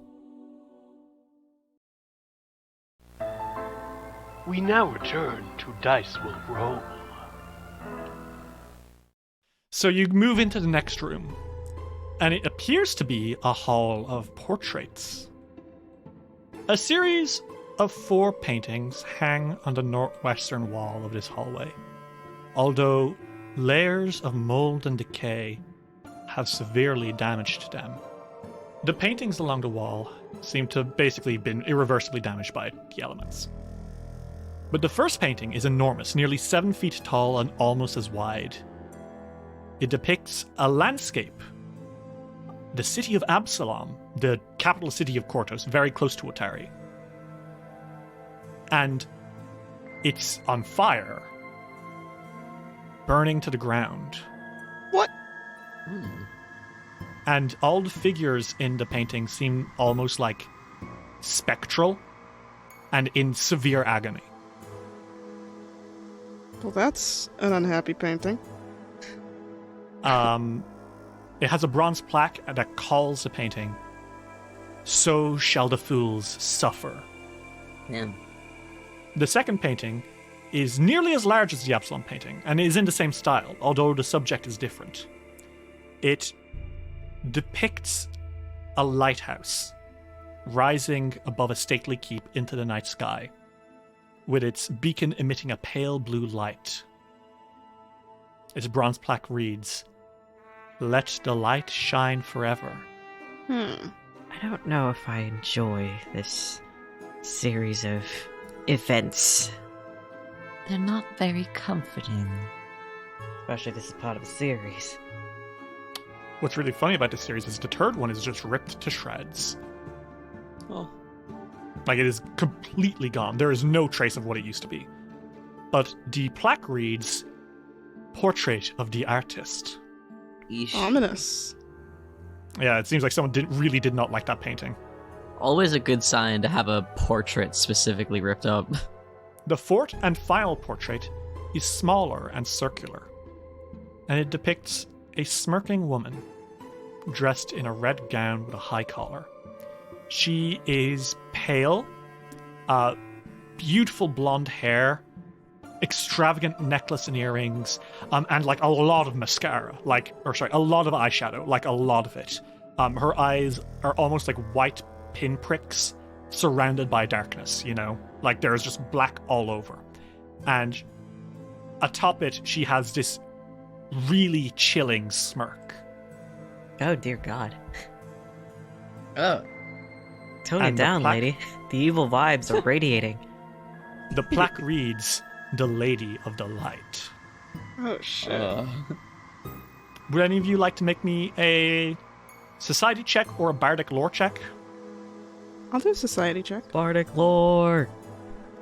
We now return to Dice Will Roll. So you move into the next room, and it appears to be a hall of portraits. A series of 4 paintings hang on the northwestern wall of this hallway, although layers of mold and decay have severely damaged them. The paintings along the wall seem to have basically been irreversibly damaged by the elements. But the first painting is enormous, nearly 7 feet tall and almost as wide. It depicts a landscape, the city of Absalom, the capital city of Kortos, very close to Otari. And it's on fire, burning to the ground. What? And all the figures in the painting seem almost like spectral and in severe agony. Well, that's an unhappy painting. It has a bronze plaque that calls the painting, "So shall the fools suffer." Yeah. The second painting is nearly as large as the Absalom painting, and is in the same style, although the subject is different. It depicts a lighthouse rising above a stately keep into the night sky, with its beacon emitting a pale blue light. Its bronze plaque reads, "Let the light shine forever." I don't know if I enjoy this series of events. They're not very comforting. Especially this is part of a series. What's really funny about this series is the third one is just ripped to shreds. Oh. Like, it is completely gone. There is no trace of what it used to be. But the plaque reads, "Portrait of the artist." Yeesh. Ominous. Yeah, it seems like someone really did not like that painting. Always a good sign to have a portrait specifically ripped up. The fourth and final portrait is smaller and circular, and it depicts a smirking woman dressed in a red gown with a high collar. She is pale, beautiful blonde hair, extravagant necklace and earrings, and like a lot of mascara, a lot of eyeshadow, like a lot of it. Her eyes are almost like white pinpricks surrounded by darkness, you know? Like there's just black all over. And atop it, she has this really chilling smirk. Oh, dear God. Oh. Tone And it the down, plaque- lady. The evil vibes are radiating. The plaque reads, "The Lady of the Light." Oh shit. Would any of you like to make me a society check or a bardic lore check? I'll do a society check. Bardic lore.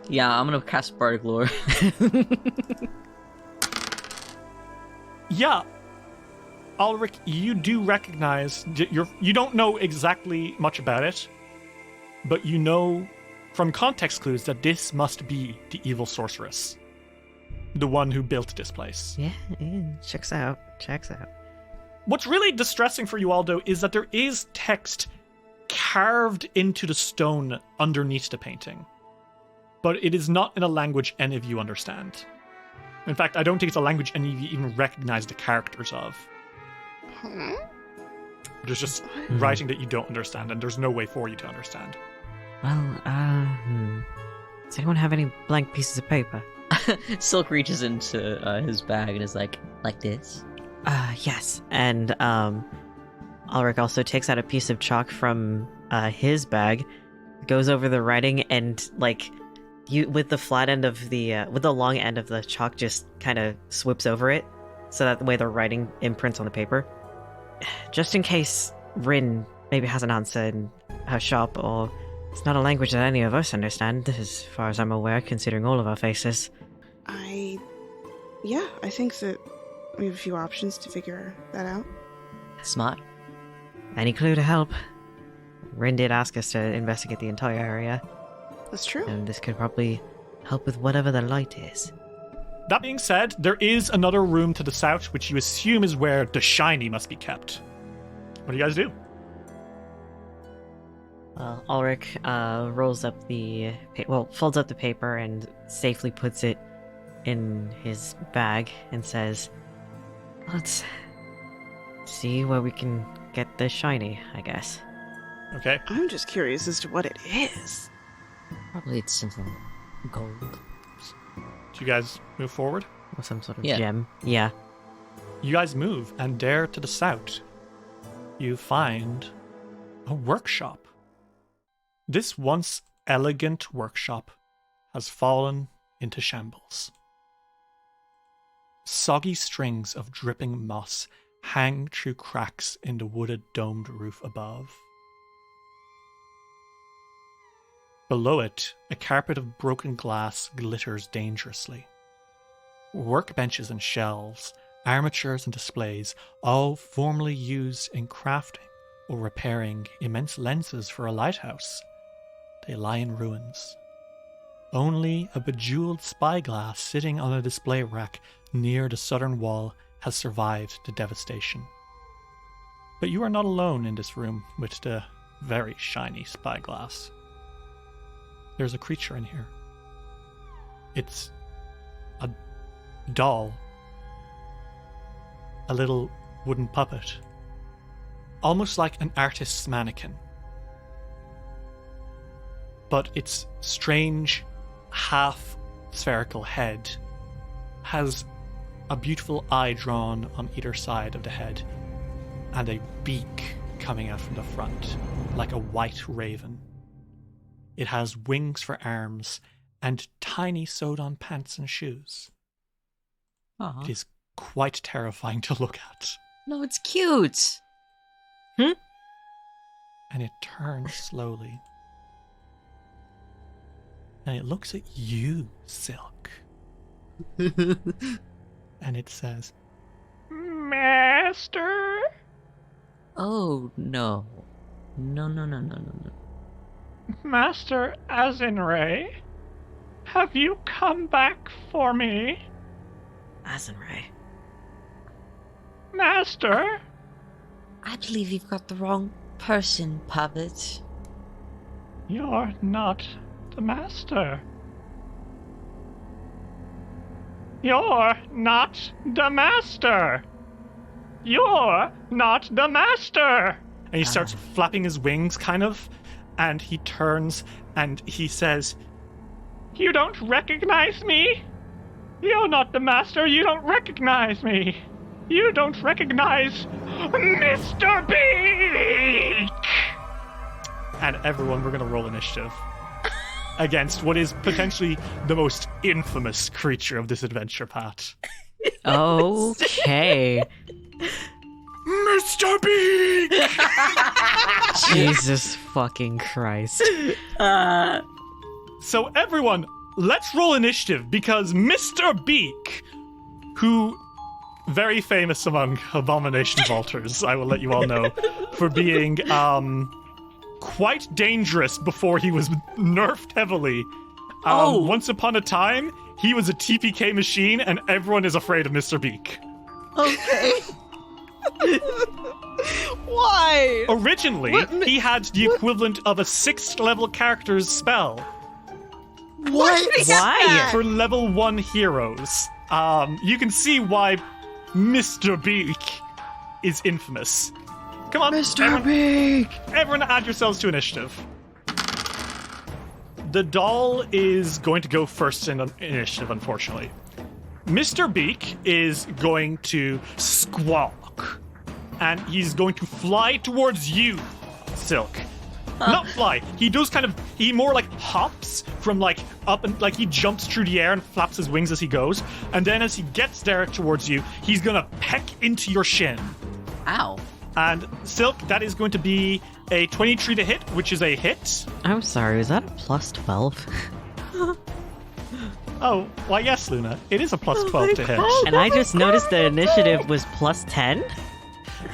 Yeah, I'm gonna cast Bardic Lore. Yeah. Ulrich, you do recognize, you don't know exactly much about it, but you know from context clues that this must be the evil sorceress. The one who built this place. Yeah, checks out. What's really distressing for you all, though, is that there is text carved into the stone underneath the painting. But it is not in a language any of you understand. In fact, I don't think it's a language any of you even recognize the characters of. Huh? There's just writing that you don't understand, and there's no way for you to understand. Well, does anyone have any blank pieces of paper? Silk reaches into his bag and is like this. Yes. And, Ulrich also takes out a piece of chalk from, his bag, goes over the writing, and, like, with the flat end of the, with the long end of the chalk just kind of swoops over it, so that the way the writing imprints on the paper. Just in case Rin maybe has an answer in her shop, or it's not a language that any of us understand, as far as I'm aware, considering all of our faces. I think that we have a few options to figure that out. Smart. Any clue to help? Rin did ask us to investigate the entire area, That's true. and this could probably help with whatever the light is. That being said, there is another room to the south, which you assume is where the shiny must be kept. What do you guys do? Ulrich folds up the paper and safely puts it in his bag and says, "Let's see where we can get the shiny, I guess." Okay. I'm just curious as to what it is. Probably it's simple gold. Do you guys move forward? Or some sort of Yeah. gem. Yeah. You guys move, and there to the south, you find a workshop. This once elegant workshop has fallen into shambles. Soggy strings of dripping moss hang through cracks in the wooded domed roof above. Below it, a carpet of broken glass glitters dangerously. Workbenches and shelves, armatures and displays, all formerly used in crafting or repairing immense lenses for a lighthouse, they lie in ruins. Only a bejeweled spyglass sitting on a display rack near the southern wall has survived the devastation. But you are not alone in this room with the very shiny spyglass. There's a creature in here. It's a doll. A little wooden puppet almost like an artist's mannequin. But its strange, half-spherical head has a beautiful eye drawn on either side of the head, and a beak coming out from the front, like a white raven. It has wings for arms and tiny sewed-on pants and shoes. Aw. It is quite terrifying to look at. No, it's cute. And it turns slowly. And it looks at you, Silk. And it says, Master? Oh, no. No. Master Azinray? Have you come back for me? Azinray. Master? I believe you've got the wrong person, puppet. You're not the master. You're not the master. You're not the master. and he starts flapping his wings, kind of, and he turns and he says, You don't recognize me? You're not the master. You don't recognize me. You don't recognize Mr. Beak! and everyone, we're going to roll initiative against what is potentially the most infamous creature of this adventure, Pat. Okay. Mr. Beak! Jesus fucking Christ. So everyone, let's roll initiative, because Mr. Beak, who very famous among Abomination vaulters, I will let you all know, for being quite dangerous before he was nerfed heavily. Once upon a time, he was a TPK machine, and everyone is afraid of Mr. Beak. Okay. Why? Originally, he had the equivalent of a 6th level character's spell What? Why? for level 1 heroes. You can see why Mr. Beak is infamous. Come on, Mr. Beak! everyone add yourselves to initiative. The doll is going to go first in initiative, unfortunately. Mr. Beak is going to squawk, and he's going to fly towards you, Silk. Not fly. He does he more like hops from like up and like he jumps through the air and flaps his wings as he goes. And then as he gets there towards you, he's gonna peck into your shin. Ow. And Silk, that is going to be a 23 to hit, which is a hit. I'm sorry, is that a plus 12? Oh, why yes, Luna. It is a plus 12 to hit. And I just noticed the initiative was plus 10?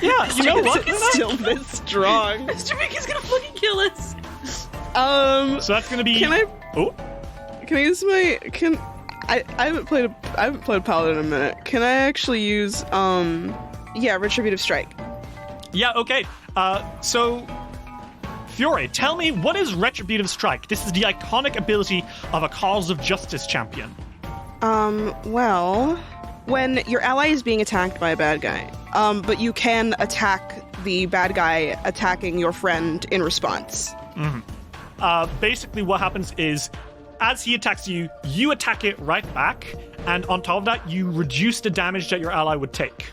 Yeah, you know what, It's Luna? still this strong. Mr. Beak is gonna fucking kill us. So that's gonna be... Can I Oh, use my I haven't played Paladin in a minute. Can I actually use Retributive Strike? yeah, okay. So... Fiore, tell me, what is Retributive Strike? This is the iconic ability of a Cause of Justice champion. Well, when your ally is being attacked by a bad guy, but you can attack the bad guy attacking your friend in response. Basically what happens is, as he attacks you, you attack it right back, and on top of that, you reduce the damage that your ally would take.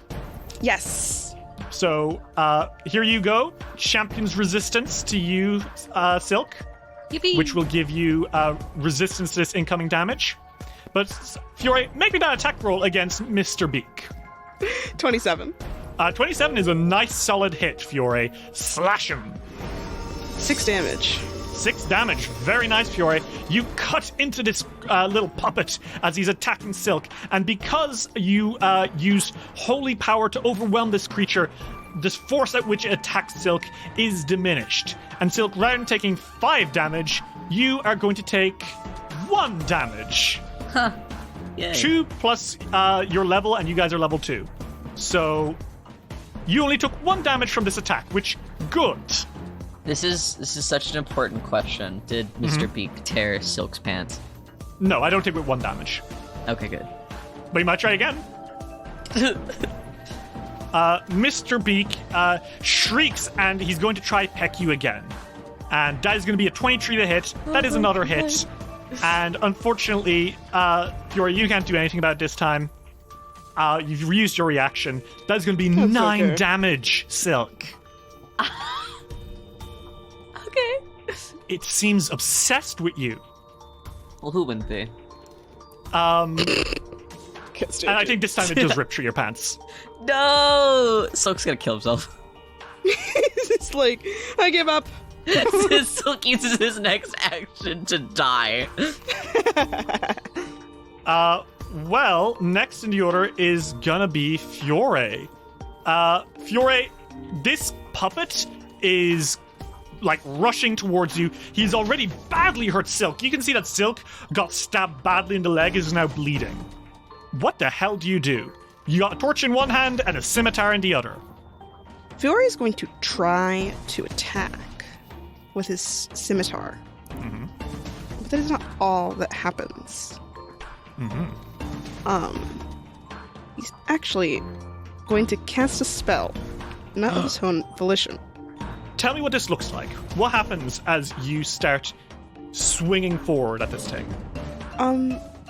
Yes. So, here you go. Champion's Resistance to you, Silk, Yippee. which will give you resistance to this incoming damage. But, Fiore, make me that attack roll against Mr. Beak. 27. 27 is a nice solid hit, Fiore. Slash him. 6 damage. 6 damage. Very nice, Fiore. You cut into this little puppet as he's attacking Silk, and because you use holy power to overwhelm this creature, this force at which it attacks Silk is diminished. And Silk, rather than taking 5 damage, you are going to take 1 damage. Yay. 2 plus your level, and you guys are level 2. So you only took 1 damage from this attack, which good. This is such an important question. Did Mr. Beak tear Silk's pants? No, I don't take with 1 damage. Okay, good. But you might try again. Mr. Beak shrieks, and he's going to try peck you again. And that is going to be a 23 to hit. That is another hit. And unfortunately, Fiora, you can't do anything about it this time. You've used your reaction. That is going to be 9 damage, Silk. Okay. It seems obsessed with you. Well, who wouldn't be? And I think this time it does rip through your pants. No! Silk's gonna kill himself. It's like, I give up. Silk uses his next action to die. Well, next in the order is gonna be Fiore. Fiore, this puppet is like rushing towards you. He's already badly hurt Silk. You can see that Silk got stabbed badly in the leg, is now bleeding. What the hell do? You got a torch in one hand and a scimitar in the other. Fiore is going to try to attack with his scimitar. Mm-hmm. But that is not all that happens. Mm-hmm. He's actually going to cast a spell, not of his own volition. Tell me what this looks like. What happens as you start swinging forward at this thing?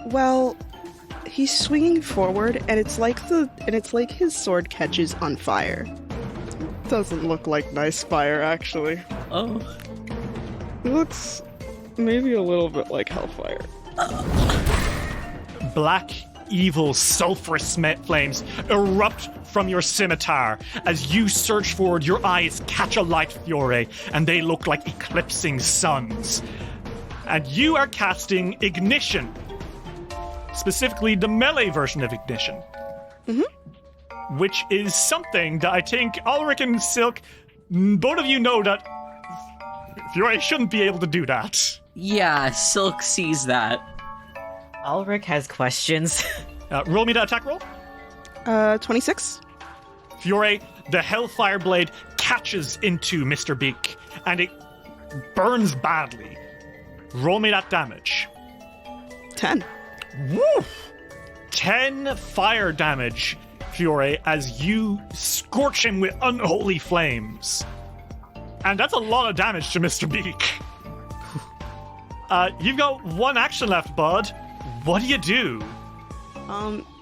Well, he's swinging forward, and it's like his sword catches on fire. Doesn't look like nice fire, actually. Oh. It looks maybe a little bit like hellfire. Black, evil, sulphurous flames erupt from your scimitar. As you surge forward, your eyes catch a light, Fiore, and they look like eclipsing suns. And you are casting Ignition. Specifically, the melee version of Ignition. Mm-hmm. Which is something that I think Ulrich and Silk, both of you know that Fiore shouldn't be able to do that. Yeah, Silk sees that. Ulrich has questions. Roll me the attack roll. 26. Fiore, the Hellfire Blade catches into Mr. Beak, and it burns badly. Roll me that damage. 10. Woo! 10 fire damage, Fiore, as you scorch him with unholy flames. And that's a lot of damage to Mr. Beak. You've got one action left, bud. What do you do?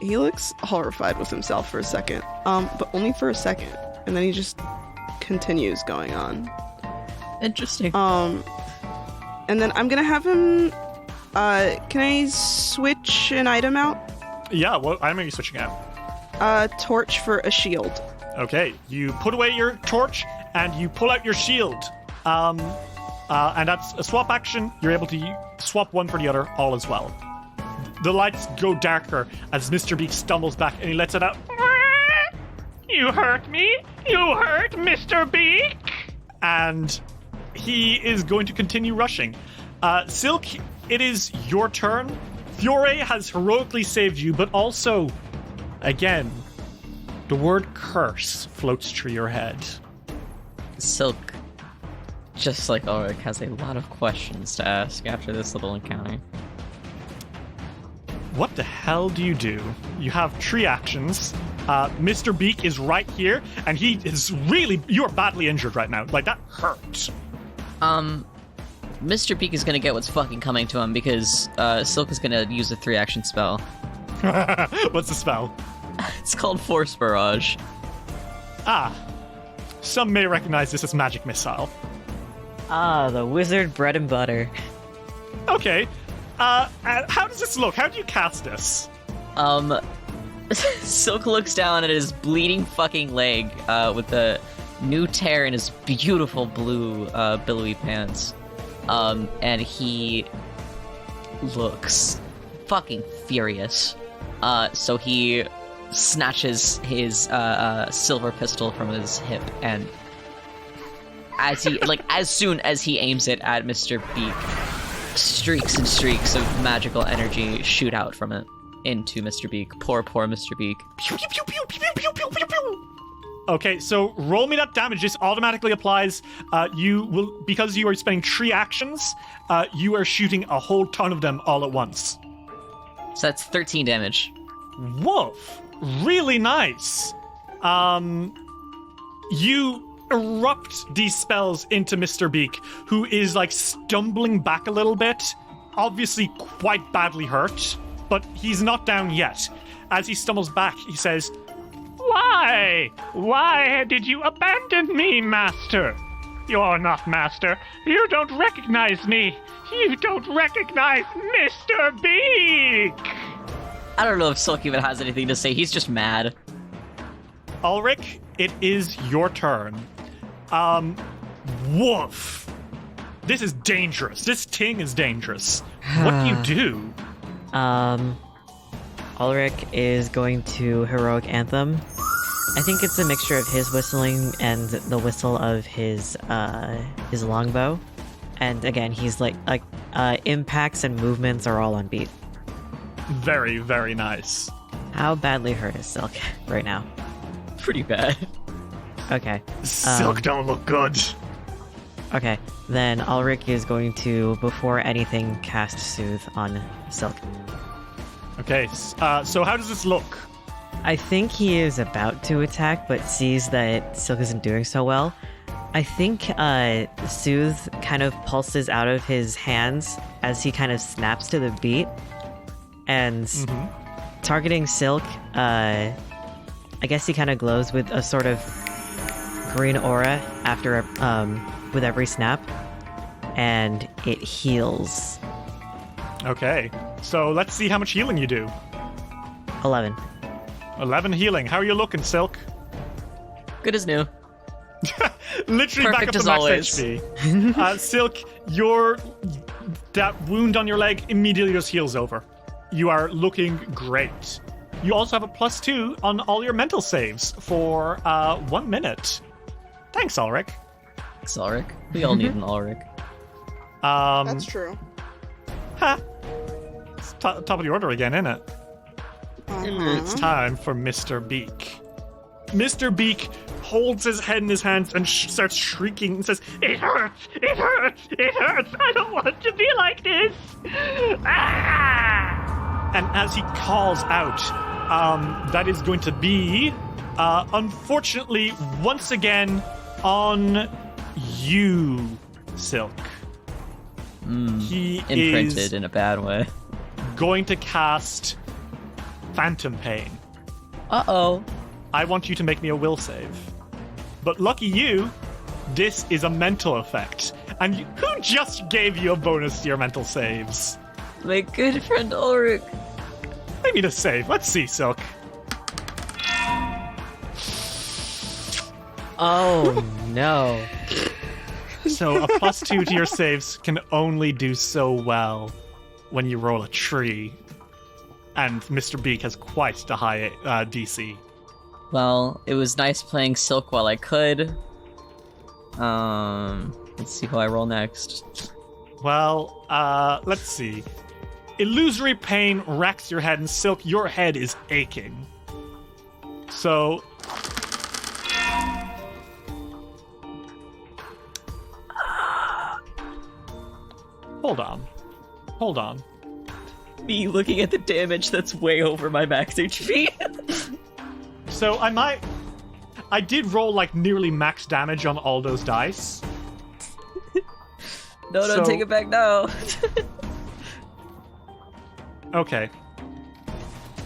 He looks horrified with himself for a second. But only for a second. And then he just continues going on. Interesting. And then I'm gonna have him, can I switch an item out? Yeah, what item are you switching out? Torch for a shield. Okay, you put away your torch, and you pull out your shield. And that's a swap action. You're able to swap one for the other, all as well. The lights go darker as Mr. Beak stumbles back, and he lets it out. You hurt me? You hurt Mr. Beak? And he is going to continue rushing. Silk, it is your turn. Fiore has heroically saved you, but also, again, the word curse floats through your head. Silk, just like Ulrich, has a lot of questions to ask after this little encounter. What the hell do? You have 3 actions. Mr. Beak is right here, and he is you are badly injured right now. Like, that hurt. Mr. Beak is gonna get what's fucking coming to him because Silk is gonna use a 3-action spell. What's the spell? It's called Force Barrage. Some may recognize this as Magic Missile. The wizard bread and butter. Okay. How does this look? How do you cast this? Silk looks down at his bleeding fucking leg with the new tear in his beautiful blue billowy pants. And he looks fucking furious. So he snatches his silver pistol from his hip, and as soon as he aims it at Mr. Beak, streaks and streaks of magical energy shoot out from it into Mr. Beak. Poor Mr. Beak. Pew, pew, pew, pew, pew, pew, pew, pew, pew. Okay, so roll me that damage. This automatically applies. You will, because you are spending 3 actions, you are shooting a whole ton of them all at once. So that's 13 damage. Woof! Really nice. You erupt these spells into Mr. Beak, who is like stumbling back a little bit, obviously quite badly hurt, but he's not down yet. As he stumbles back, he says, Why? Why did you abandon me, Master? You're not Master. You don't recognize me. You don't recognize Mr. Beak! I don't know if Silk even has anything to say. He's just mad. Ulrich, it is your turn. Woof. This is dangerous. This ting is dangerous. What do you do? Ulrich is going to heroic anthem. I think it's a mixture of his whistling and the whistle of his longbow. And again, he's like impacts and movements are all on beat. Very, very nice. How badly hurt is Silk right now? Pretty bad. Okay. Silk don't look good. Okay, then Ulrich is going to, before anything, cast Soothe on Silk. Okay, so how does this look? I think he is about to attack, but sees that Silk isn't doing so well. I think Soothe kind of pulses out of his hands as he kind of snaps to the beat. And targeting Silk, I guess he kind of glows with a sort of green aura after with every snap, and it heals. Okay, so let's see how much healing you do. 11. 11 healing. How are you looking, Silk? Good as new. Literally Perfect back up as to max always. HP. Silk, that wound on your leg immediately just heals over. You are looking great. You also have a +2 on all your mental saves for 1 minute. Thanks, Ulrich. Thanks, Ulrich. We all need an Ulrich. That's true. Ha! It's top of the order again, isn't it? It's time for Mr. Beak. Mr. Beak holds his head in his hands and starts shrieking and says, It hurts! It hurts! It hurts! I don't want to be like this! Ah! and as he calls out, that is going to be, unfortunately, once again, on you, Silk. He Imprinted is in a bad way. going to cast Phantom Pain. Uh-oh. I want you to make me a will save. But lucky you, this is a mental effect. And who just gave you a bonus to your mental saves? My good friend Ulrich. Maybe to save. Let's see, Silk. Oh, no. So a +2 to your saves can only do so well when you roll a tree. And Mr. Beak has quite the high DC. Well, it was nice playing Silk while I could. Let's see who I roll next. Well, let's see. Illusory pain racks your head, and Silk, your head is aching. So... Hold on. Me looking at the damage that's way over my max HP. So I did roll like nearly max damage on all those dice. No, don't take it back now. Okay.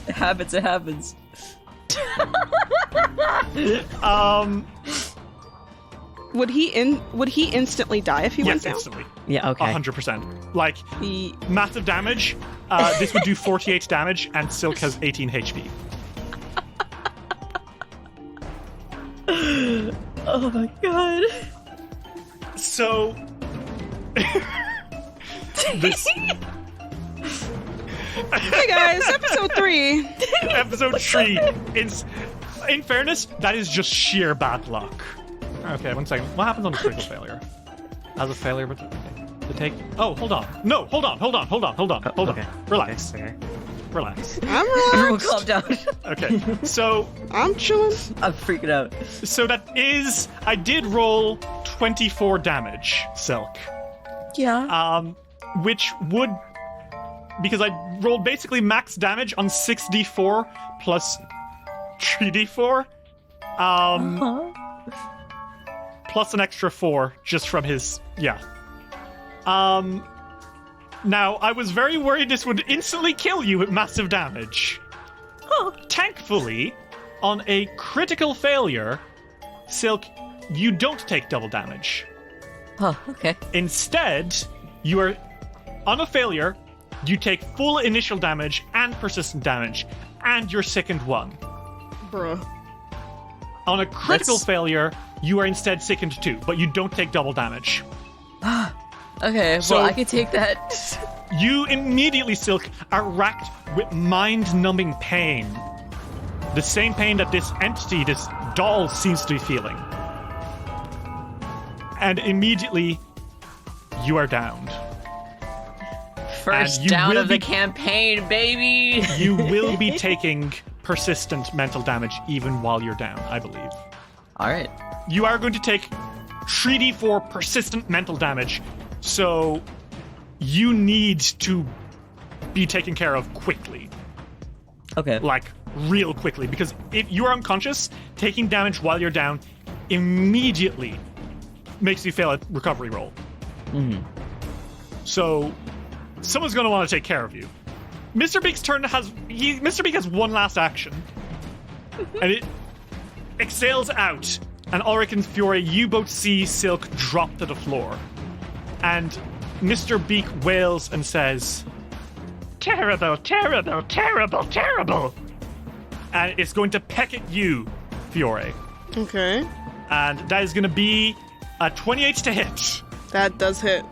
It happens. Would he instantly die if he went Yes, down? instantly. Yeah, okay. 100%. Like, He- massive damage. This would do 48 damage, and Silk has 18 HP. Oh my god. So... this... Hey guys, episode 3. Episode 3. In fairness, that is just sheer bad luck. Okay, 1 second. What happens on a critical failure? As a failure, but to take... Oh, hold on. No, hold on. Okay. Relax. Okay. Relax. I'm Everyone relaxed. calm down. Okay, so... I'm chilling. I'm freaking out. So that is... I did roll 24 damage, Silk. Yeah. Which would... Because I rolled basically max damage on 6d4 plus 3d4. Plus an extra 4 just from his... Yeah. Now, I was very worried this would instantly kill you with massive damage. Thankfully, on a critical failure, Silk, you don't take double damage. Oh, okay. Instead, you are... On a failure, you take full initial damage and persistent damage, and your sickened 1. Bruh. On a critical failure, you are instead sickened 2, but you don't take double damage. Okay, So- well, I can take that. You immediately, Silk, are racked with mind-numbing pain. The same pain that this entity, this doll, seems to be feeling. And immediately, you are downed. First And you down will of the be- campaign, baby! You will be taking persistent mental damage even while you're down, I believe. Alright. You are going to take 3d4 persistent mental damage, so you need to be taken care of quickly. Okay. Like, real quickly, because if you're unconscious, taking damage while you're down immediately makes you fail a recovery roll. Mm-hmm. So, someone's going to want to take care of you. Mr. Beak's turn Mr. Beak has one last action. And it exhales out. And Ulrich and Fiore, you both see Silk drop to the floor. And Mr. Beak wails and says, Terrible, terrible, terrible, terrible. and it's going to peck at you, Fiore. Okay. And that is going to be a 28 to hit. That does hit.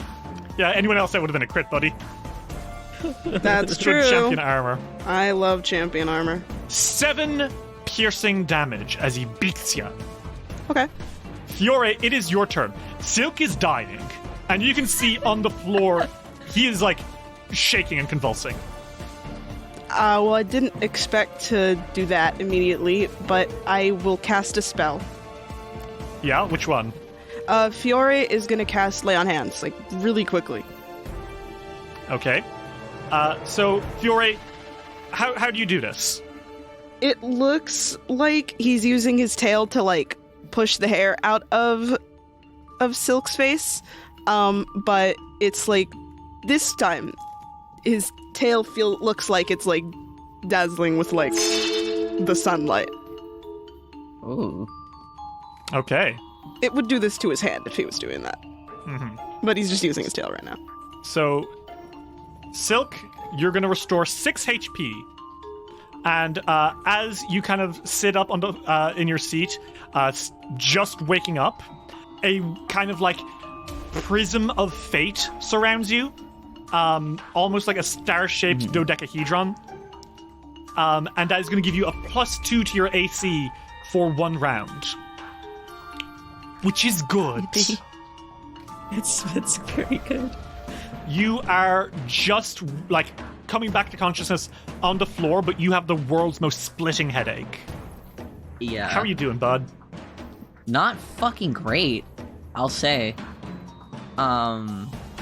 Yeah, anyone else that would have been a crit, buddy. That's It's good true. champion armor. I love champion armor. 7 piercing damage as he beats you. Okay. Fiore, it is your turn. Silk is dying, and you can see on the floor he is like shaking and convulsing. Well, I didn't expect to do that immediately, but I will cast a spell. Yeah, which one? Fiore is gonna cast Lay on Hands, like, really quickly. Okay. So Fiore, how do you do this? It looks like he's using his tail to, like, push the hair out of Silk's face, but it's like, this time, his tail looks like it's, like, dazzling with, like, the sunlight. Ooh. Okay. It would do this to his hand if he was doing that. Mm-hmm. But he's just using his tail right now. So, Silk, you're going to restore 6 HP. And as you kind of sit up on the, in your seat, just waking up, a kind of like prism of fate surrounds you. Almost like a star-shaped dodecahedron. And that is going to give you a +2 to your AC for 1 round. Which is good. It's very good. You are just, like, coming back to consciousness on the floor, but you have the world's most splitting headache. Yeah. How are you doing, bud? Not fucking great, I'll say.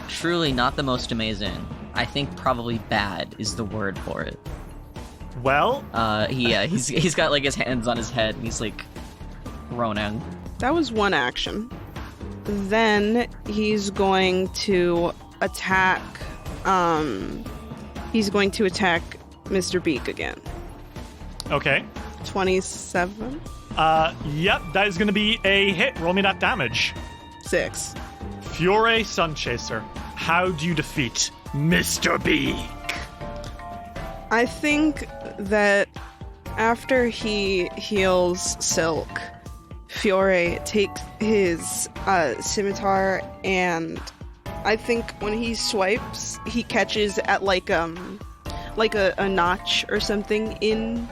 Truly not the most amazing. I think probably bad is the word for it. Well, He's got like his hands on his head and he's like groaning. That was one action. Then he's going to attack. He's going to attack Mr. Beak again. okay. 27? Yep, that is going to be a hit. Roll me that damage. 6. Fiore Sunchaser, how do you defeat Mr. Beak? I think that after he heals Silk, Fiore takes his scimitar, and I think when he swipes, he catches at like a notch or something in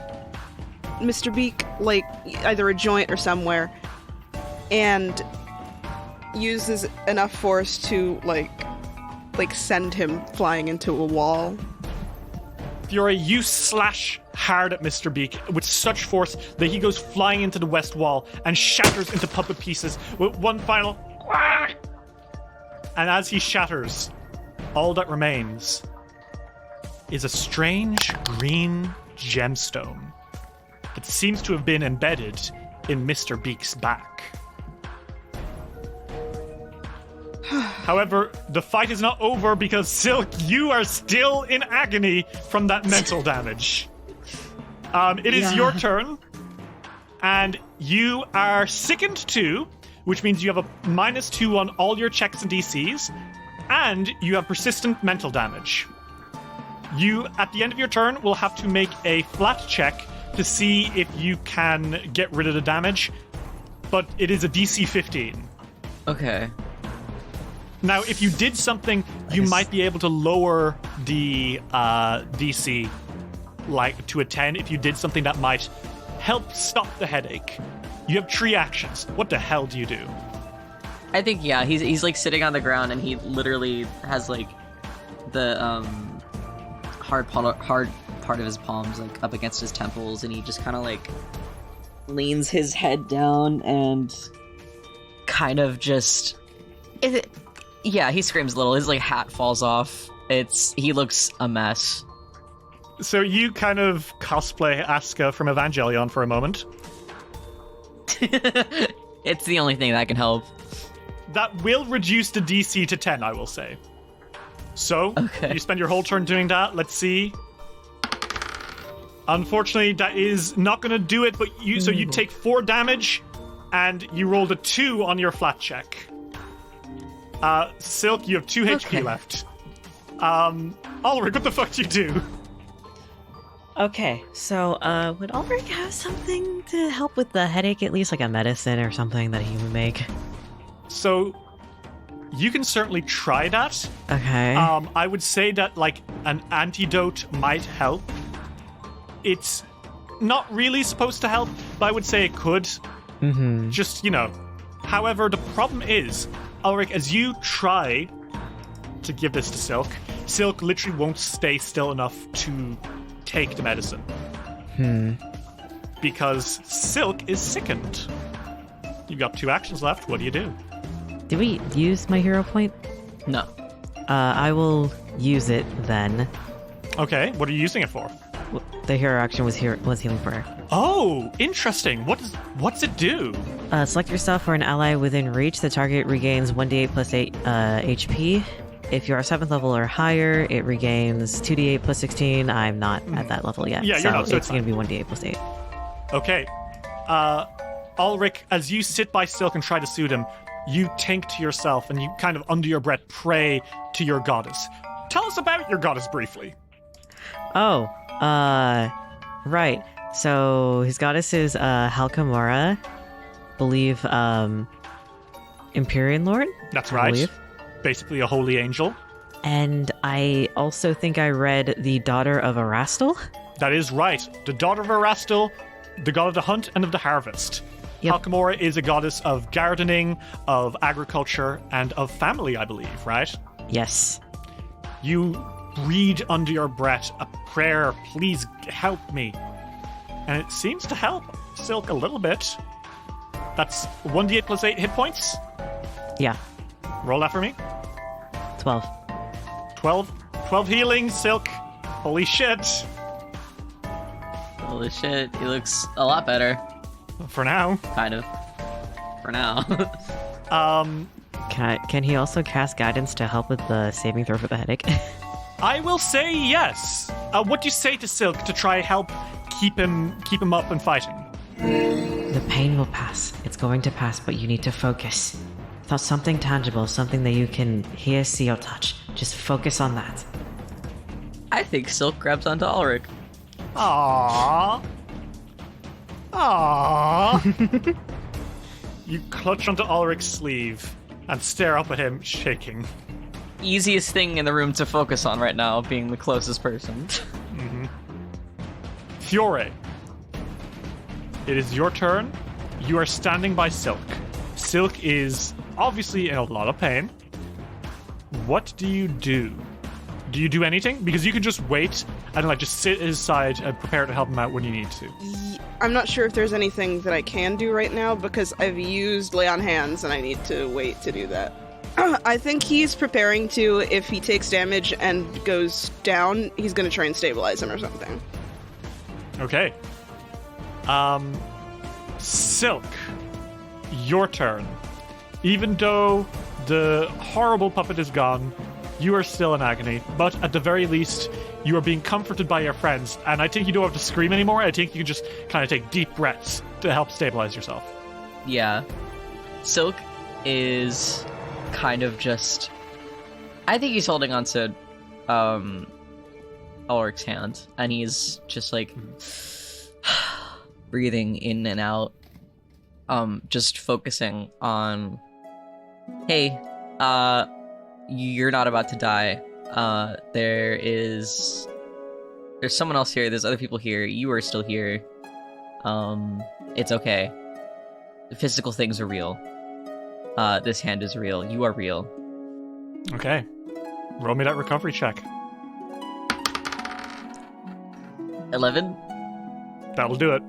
Mr. Beak, like either a joint or somewhere, and uses enough force to like send him flying into a wall. Fiore, you slash hard at Mr. Beak with such force that he goes flying into the west wall and shatters into puppet pieces with one final quack. And as he shatters, all that remains is a strange green gemstone that seems to have been embedded in Mr. Beaks' back. However, the fight is not over because Silk, you are still in agony from that mental damage. It is your turn, and you are sickened too, which means you have a -2 on all your checks and DCs, and you have persistent mental damage. You, at the end of your turn, will have to make a flat check to see if you can get rid of the damage, but it is a DC 15. Okay. Now, if you did something, you might be able to lower the DC like to a 10 if you did something that might help stop the headache. You have 3 actions. What the hell do you do? I think, yeah, he's like sitting on the ground and he literally has like the hard part of his palms like up against his temples, and he just kind of like leans his head down and kind of just he screams a little. His like hat falls off. He looks a mess. So you kind of cosplay Asuka from Evangelion for a moment. It's the only thing that can help. That will reduce the DC to 10, I will say. So, you spend your whole turn doing that. Let's see. Unfortunately, that is not going to do it, but so you take 4 damage, and you rolled a 2 on your flat check. Silk, you have 2 HP left. Ulrich, what the fuck do you do? Okay, so would Ulrich have something to help with the headache, at least like a medicine or something that he would make? So, you can certainly try that. Okay. I would say that like an antidote might help. It's not really supposed to help, but I would say it could. Mm-hmm. Just, However, the problem is, Ulrich, as you try to give this to Silk, Silk literally won't stay still enough to take the medicine. Because Silk is sickened. You've got 2 actions left. What do you do? Did we use my hero point? No. I will use it then. Okay, what are you using it for? The hero action was healing prayer. Oh, interesting. What's it do? Select yourself or an ally within reach. The target regains 1d8 plus 8 HP. If you are 7th level or higher, it regains 2d8 plus 16. I'm not at that level yet. Yeah, you're not, so it's going to be 1d8 plus 8. Okay. Ulrich, as you sit by Silk and try to soothe him, you think to yourself and you kind of under your breath pray to your goddess. Tell us about your goddess briefly. Oh, right. So his goddess is Halkamora, believe Empyrean Lord? That's right. Believe. Basically a holy angel. And I also think I read the daughter of Erastil. That is right. The daughter of Erastil, the god of the hunt and of the harvest. Yep. Halkamora is a goddess of gardening, of agriculture, and of family, I believe, right? Yes. You read under your breath a prayer, please help me. And it seems to help Silk a little bit. That's 1d8 plus 8 hit points? Yeah. Roll that for me. 12. 12 healing, Silk. Holy shit. Holy shit, he looks a lot better. For now. Kind of. For now. Can he also cast guidance to help with the saving throw for the headache? I will say yes. What do you say to Silk to try help keep him up and fighting? The pain will pass. It's going to pass, but you need to focus. Thought something tangible, something that you can hear, see, or touch. Just focus on that. I think Silk grabs onto Ulrich. Aww. Aww. You clutch onto Ulrich's sleeve and stare up at him, shaking. Easiest thing in the room to focus on right now, being the closest person. Mm-hmm. Fiore, it is your turn. You are standing by Silk. Silk is obviously in a lot of pain. What do you do? Do you do anything? Because you can just wait and just sit at his side and prepare to help him out when you need to. I'm not sure if there's anything that I can do right now because I've used Lay on Hands and I need to wait to do that. I think he's preparing to, if he takes damage and goes down, he's going to try and stabilize him or something. Okay. Silk, your turn. Even though the horrible puppet is gone, you are still in agony, but at the very least, you are being comforted by your friends, and I think you don't have to scream anymore. I think you can just kind of take deep breaths to help stabilize yourself. Yeah. Silk is kind of just... I think he's holding on to Ulrich's hand, and he's just like breathing in and out, just focusing on, hey, you're not about to die. There's someone else here. There's other people here. You are still here. It's okay. Physical things are real. This hand is real. You are real. Okay. Roll me that recovery check. 11? That'll do it.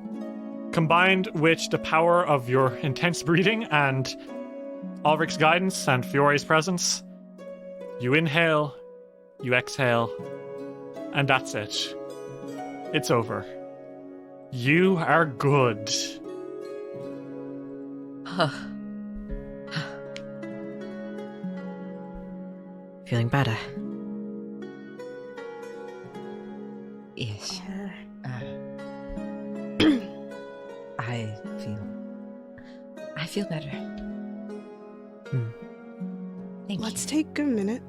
Combined with the power of your intense breathing and Ulrich's guidance and Fiore's presence, you inhale, you exhale, and that's it. It's over. You are good. Feeling better. Yes. I feel better. Thank you. Let's take a minute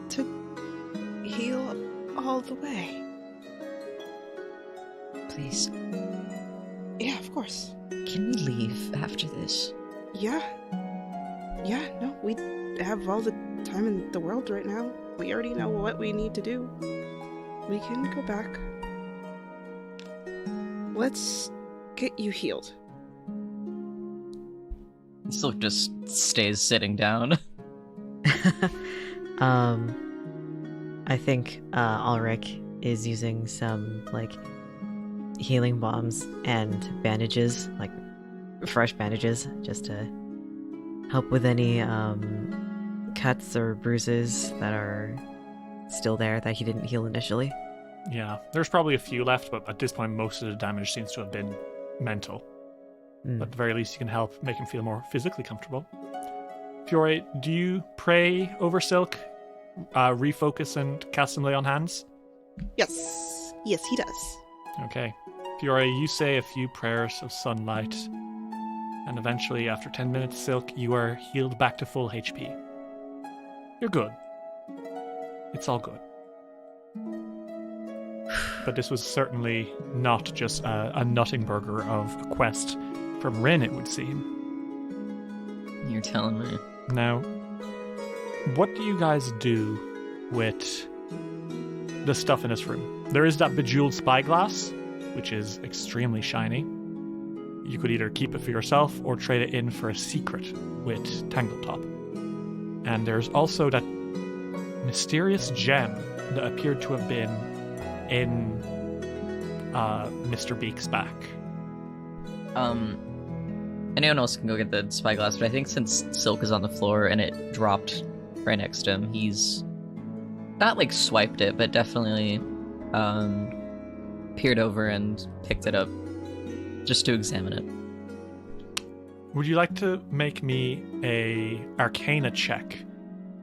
to heal all the way. Please. Yeah, of course. Can we leave after this? Yeah, no, we have all the time in the world right now. We already know what we need to do. We can go back. Let's get you healed. Silk just stays sitting down. I think Ulrich is using some healing bombs and bandages, fresh bandages, just to help with any cuts or bruises that are still there that he didn't heal initially. Yeah, there's probably a few left, but at this point, most of the damage seems to have been mental. But at the very least, you can help make him feel more physically comfortable. Fiore, do you pray over Silk, refocus, and cast some lay on hands? Yes, he does. Okay. Fiore, you say a few prayers of sunlight, and eventually, after 10 minutes, Silk, you are healed back to full HP. You're good. It's all good. But this was certainly not just a nutting burger of a quest from Rin, it would seem. You're telling me. Now, what do you guys do with the stuff in this room? There is that bejeweled spyglass, which is extremely shiny. You could either keep it for yourself or trade it in for a secret with Tangletop. And there's also that mysterious gem that appeared to have been in Mr. Beaks' back. Anyone else can go get the spyglass, but I think since Silk is on the floor and it dropped right next to him, he's not swiped it, but definitely peered over and picked it up just to examine it. Would you like to make me a Arcana check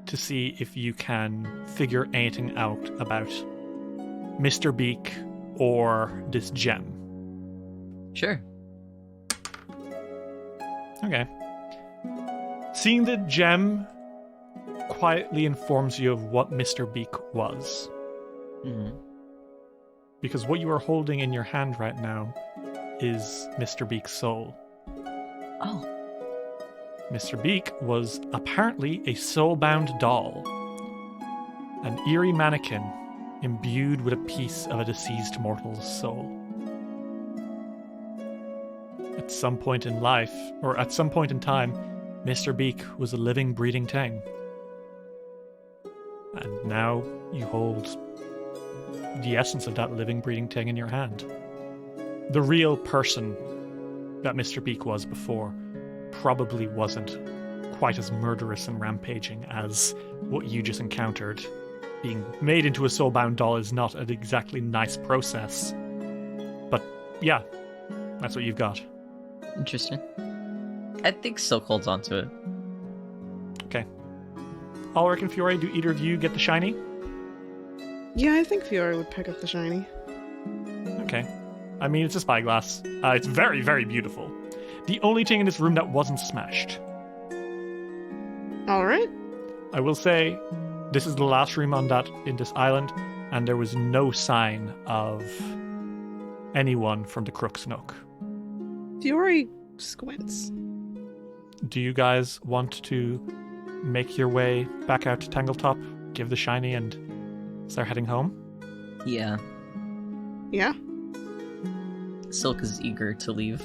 to see if you can figure anything out about Mr. Beak or this gem? Sure. Okay. Seeing the gem quietly informs you of what Mr. Beak was. Mm-hmm. Because what you are holding in your hand right now is Mr. Beak's soul. Oh. Mr. Beak was apparently a soul-bound doll. An eerie mannequin imbued with a piece of a deceased mortal's soul. At some point in life, or at some point in time, Mr. Beak was a living, breathing thing. And now you hold the essence of that living, breathing thing in your hand. The real person that Mr. Beak was before probably wasn't quite as murderous and rampaging as what you just encountered. Being made into a soul-bound doll is not an exactly nice process. But yeah, that's what you've got. Interesting. I think Silk holds on to it. Okay. Ulrich and Fiore, do either of you get the shiny? Yeah, I think Fiora would pick up the shiny. Okay. I mean, it's a spyglass. It's very, very beautiful. The only thing in this room that wasn't smashed. All right. I will say, this is the last room in this island, and there was no sign of anyone from the Crook's Nook. Fiore squints. Do you guys want to make your way back out to Tangletop, give the shiny, and start heading home? Yeah. Yeah. Silk is eager to leave.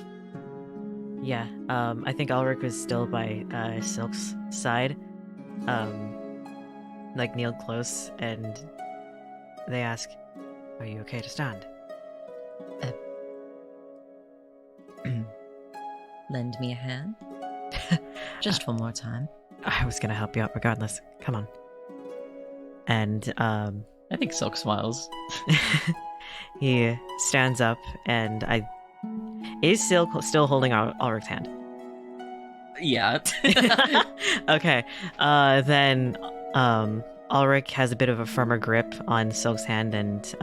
Yeah, I think Ulrich was still by Silk's side, like kneeled close, and they ask, "Are you okay to stand?" Lend me a hand? Just one more time. I was gonna help you out regardless. Come on. And I think Silk smiles. he stands up, and is still holding Ulrich's hand. Yeah. Okay. Then Ulrich has a bit of a firmer grip on Silk's hand and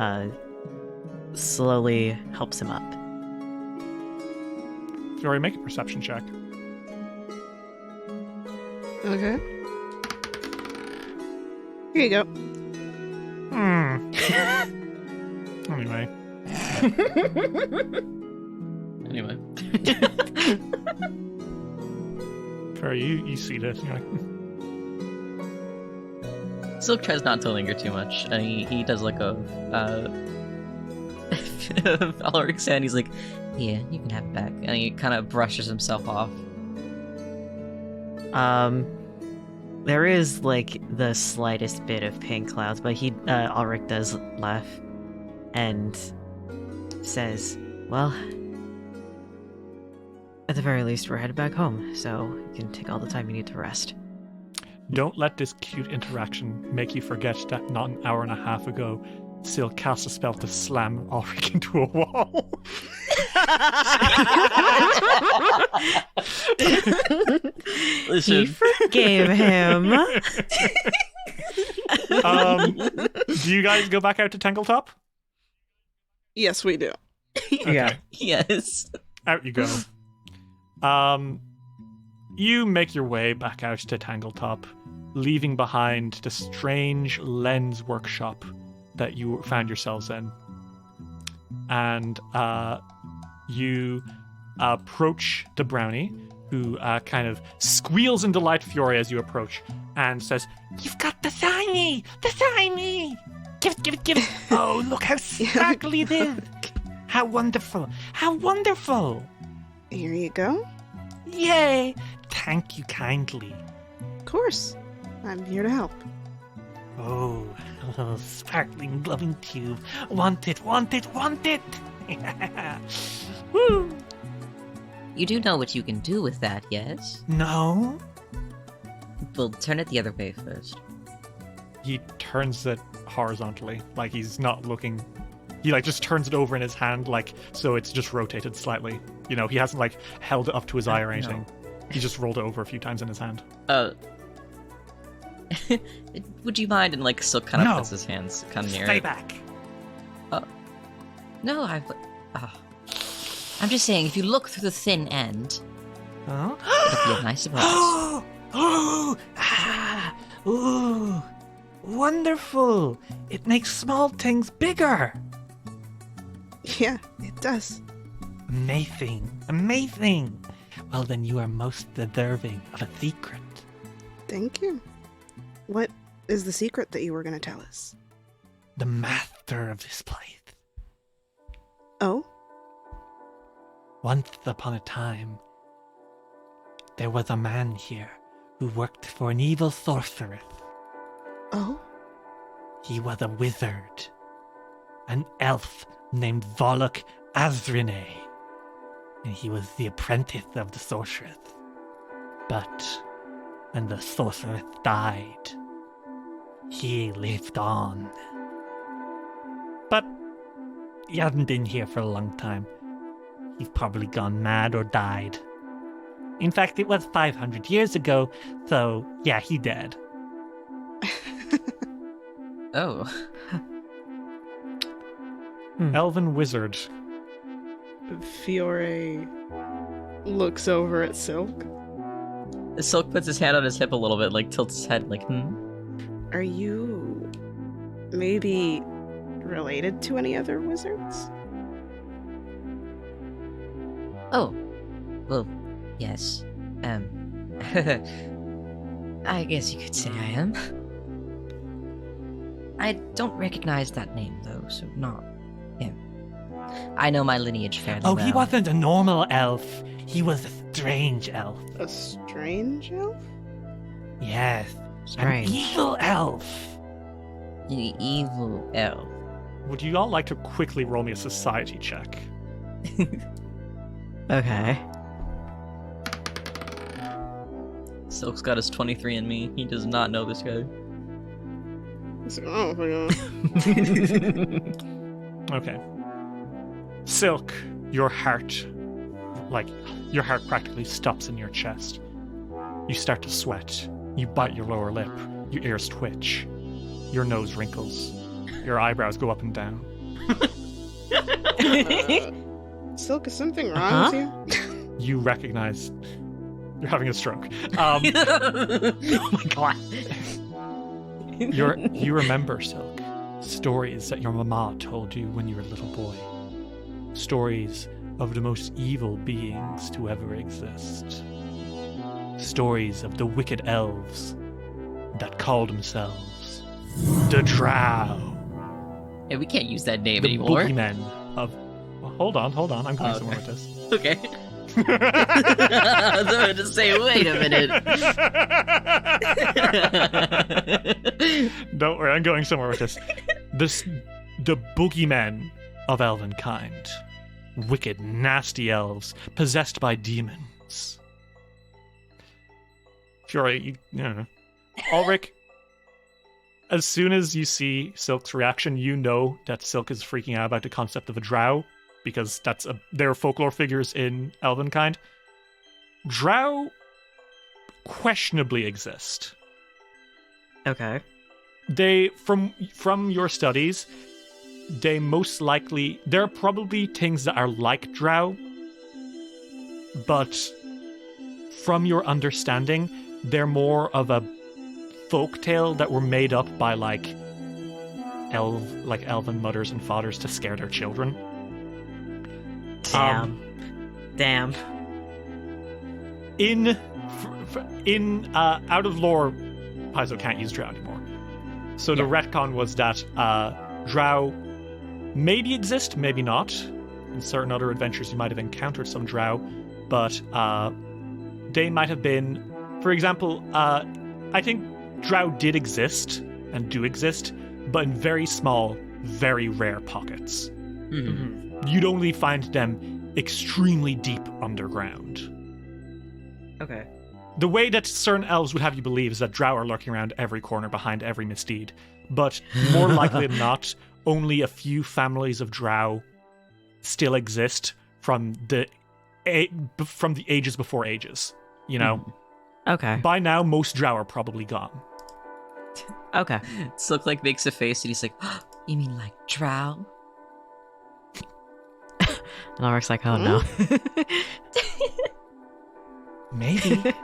slowly helps him up. Fiore, make a perception check. Okay. Here you go. Anyway. Anyway. Fiore, you see this. You're like, Silk tries not to linger too much, and he does like a Ulrich's hand. He's like, Here, you can have it back. and he kind of brushes himself off. There is like the slightest bit of pain clouds, but Ulrich does laugh and says, "Well, at the very least, we're headed back home, so you can take all the time you need to rest." don't let this cute interaction make you forget that not an hour and a half ago, Silk cast a spell to slam Ulrich into a wall. He forgave him. Do you guys go back out to Tangletop? Yes, we do. Yeah. Yes. Out you go. You make your way back out to Tangletop, leaving behind the strange lens workshop that you found yourselves in. And you approach the brownie, who kind of squeals in delight fury as you approach, and says, You've got the shiny! The shiny! Give it, give it, give it! Oh, look how sparkly it is! How wonderful! How wonderful! Here you go. Yay! Thank you kindly. Of course. I'm here to help. Oh, sparkling glowing tube. Want it, want it, want it! Woo! You do know what you can do with that, yes? No? We'll turn it the other way first. he turns it horizontally, like he's not looking. He like just turns it over in his hand, like so it's just rotated slightly. You know, he hasn't like held it up to his eye or anything. He just rolled it over a few times in his hand. Would you mind? And like Silk kind of No. puts his hands kind of near Stay it. back. No, I'm just saying, if you look through the thin end, Huh? it'll be a nice surprise. Oh! Oh! Ah! Ooh! Wonderful! It makes small things bigger! Yeah, it does. Amazing! Amazing! Well, then you are most deserving of a secret. Thank you. What is the secret that you were going to tell us? The master of this place. Oh? Once upon a time, there was a man here who worked for an evil sorceress. Oh? He was a wizard. An elf named Volok Azrine. And he was the apprentice of the sorceress. But when the sorceress died, he lived on. But he hasn't been here for a long time. He's probably gone mad or died. In fact, it was 500 years ago, so yeah, he dead. Oh. Elven wizard. Fiore looks over at Silk. Silk puts his hand on his hip a little bit, like tilts his head, like, Are you maybe related to any other wizards? Oh, well, yes. I guess you could say I am. I don't recognize that name, though, so not him. I know my lineage fairly well. Oh, he wasn't a normal elf. He was a strange elf. A strange elf? Yes. Strange. An evil elf. the evil elf. Would you all like to quickly roll me a society check? Okay. Silk's got his 23 in me. He does not know this guy. Oh my god. Okay. Silk, your heart practically stops in your chest. You start to sweat. You bite your lower lip. Your ears twitch. Your nose wrinkles. Your eyebrows go up and down. Silk, is something wrong with you? You recognize you're having a stroke. Oh my god. You remember, Silk, stories that your mama told you when you were a little boy. Stories of the most evil beings to ever exist. Stories of the wicked elves that call themselves the Drow. Hey, we can't use that name The anymore. boogeymen of... Well, hold on. I'm going somewhere with this. Okay. I was about to say, wait a minute. Don't worry, I'm going somewhere with this. The boogeymen of elvenkind. Wicked, nasty elves, possessed by demons. Fury, Ulrich, as soon as you see Silk's reaction, you know that Silk is freaking out about the concept of a drow, because they're folklore figures in elvenkind. Drow questionably exist. Okay. They, from your studies, there are probably things that are like drow, but from your understanding, they're more of a folktale that were made up by elven mothers and fathers to scare their children. Damn. In out of lore, Paizo can't use drow anymore. So the retcon was that drow maybe exist, maybe not. In certain other adventures, you might have encountered some drow, but they might have been. For example, I think drow did exist and do exist, but in very small, very rare pockets. Mm-hmm. You'd only find them extremely deep underground. Okay. The way that certain elves would have you believe is that drow are lurking around every corner behind every misdeed, but more likely than not, only a few families of drow still exist from the ages before ages. You know. Okay. By now, most drow are probably gone. Okay. Silk makes a face and he's like, You mean like drow? And Ulrich's like, oh no. Maybe. It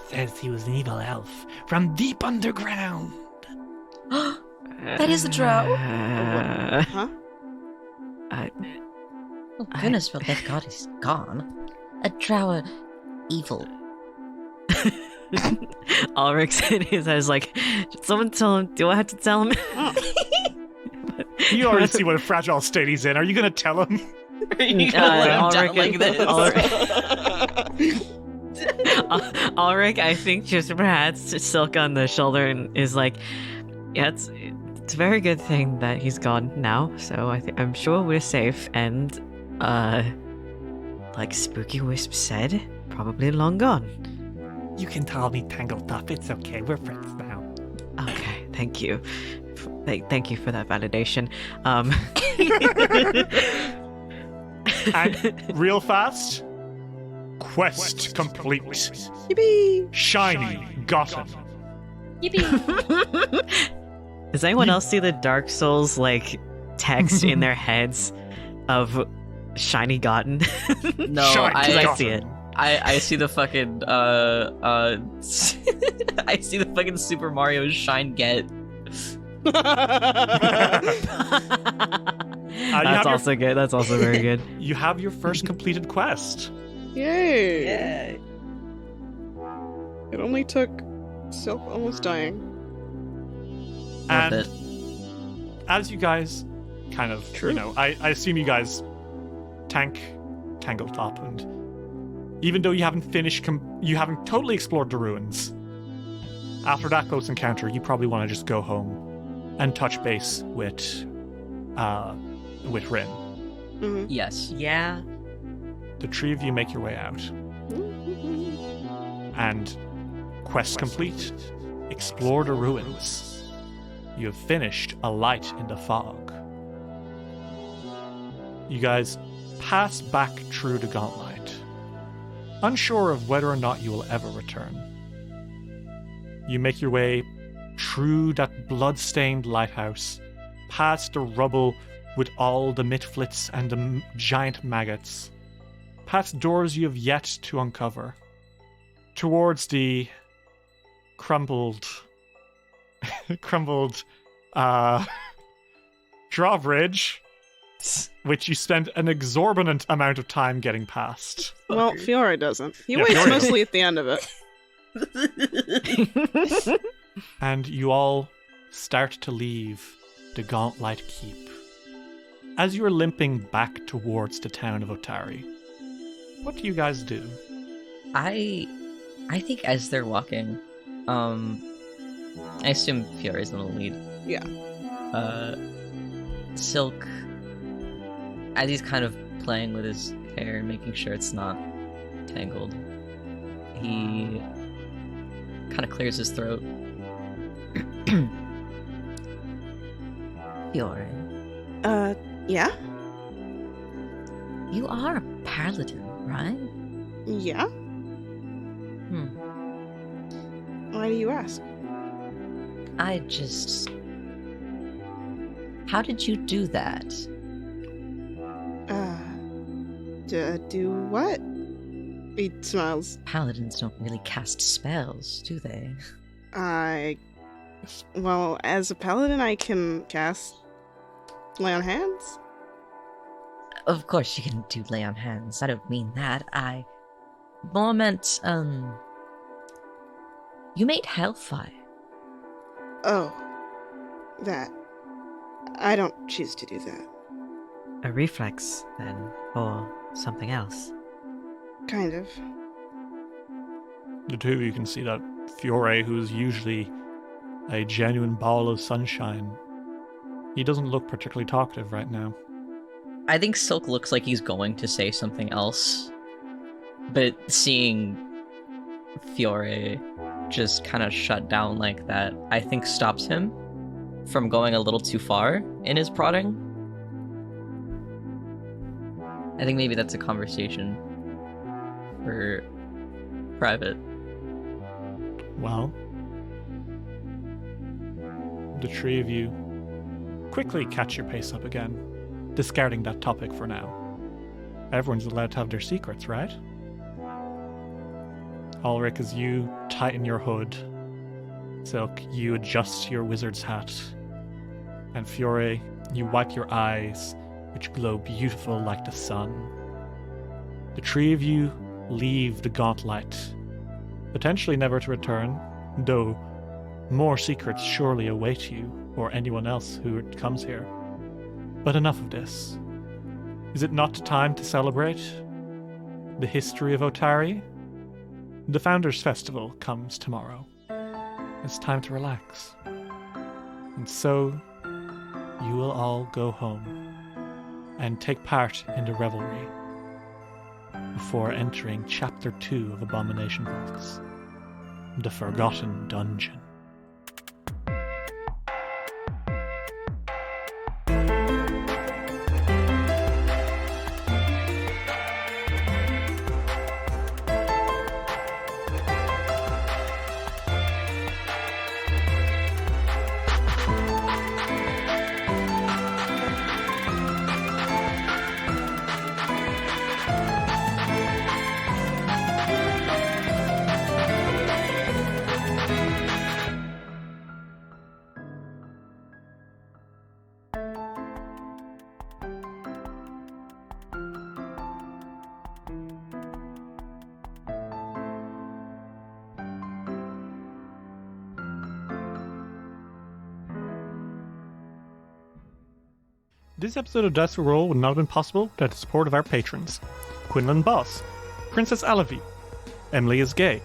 says he was an evil elf from deep underground. That is a drow. Huh? Oh goodness, well that god is gone. A drow are evil. Ulrich's in his head is like, should someone tell him? Do I have to tell him? You already see what a fragile state he's in. Are you going to tell him? are you gonna let him down like this? Ulrich, I think, just pats Silk on the shoulder and is like, yeah, it's a very good thing that he's gone now, so I'm sure we're safe, and, like Spooky Wisp said, probably long gone. You can call me Tangled Up. It's okay. We're friends now. Okay, thank you. Thank you for that validation. And real fast, quest complete. Yippee! Shiny gotten. Does anyone else see the Dark Souls like text in their heads of shiny gotten? No, Shiny I gotten. see it. I see the fucking I see the fucking Super Mario Shine Get. That's also good. That's also very good. You have your first completed quest. Yay! It only took Silk almost dying. Worth And it. as you guys kind of, True. you know, I assume you guys tangled up, and even though you haven't finished, you haven't totally explored the ruins, after that close encounter, you probably want to just go home and touch base with Rin. Mm-hmm. Yes. Yeah. The three of you make your way out, and quest complete. Explore the ruins. You have finished A Light in the Fog. You guys pass back through the Gauntlet, unsure of whether or not you will ever return. You make your way through that blood-stained lighthouse, past the rubble with all the mitflits and the giant maggots, past doors you have yet to uncover, towards the crumbled drawbridge, which you spend an exorbitant amount of time getting past. Well, Fiora doesn't. He Yeah, waits Fiora mostly at the end of it. And you all start to leave the Gauntlet Keep. As you are limping back towards the town of Otari, what do you guys do? I think as they're walking, I assume Fiore's in the lead. Yeah. Silk, as he's kind of playing with his hair and making sure it's not tangled, he kind of clears his throat. Fiore, Yeah? you are a paladin, right? Yeah? Why do you ask? I just... How did you do that? Do what? He smiles. Paladins don't really cast spells, do they? Well, as a paladin, I can cast Lay on Hands. Of course you can do lay on hands. I don't mean that. I more meant, you made hellfire. Oh. That. I don't choose to do that. A reflex, then, or something else. Kind of. The two of you can see that Fiore, who's usually a genuine ball of sunshine, he doesn't look particularly talkative right now. I think Silk looks like he's going to say something else, but seeing Fiore just kind of shut down like that, I think stops him from going a little too far in his prodding. I think maybe that's a conversation for private. Well, the three of you quickly catch your pace up again, discarding that topic for now. Everyone's allowed to have their secrets, right? Ulrich, as you tighten your hood, Silk, you adjust your wizard's hat, and Fiore, you wipe your eyes, which glow beautiful like the sun. The three of you leave the Gauntlet, potentially never to return, though more secrets surely await you or anyone else who comes here. But enough of this. Is it not time to celebrate the history of Otari? The Founders' Festival comes tomorrow. It's time to relax. And so, you will all go home and take part in the revelry before entering Chapter 2 of Abomination Vaults, The Forgotten Dungeon. This episode of Dice Will Roll would not have been possible without the support of our patrons. Quinlan Boss, Princess Alavi, Emily is Gay,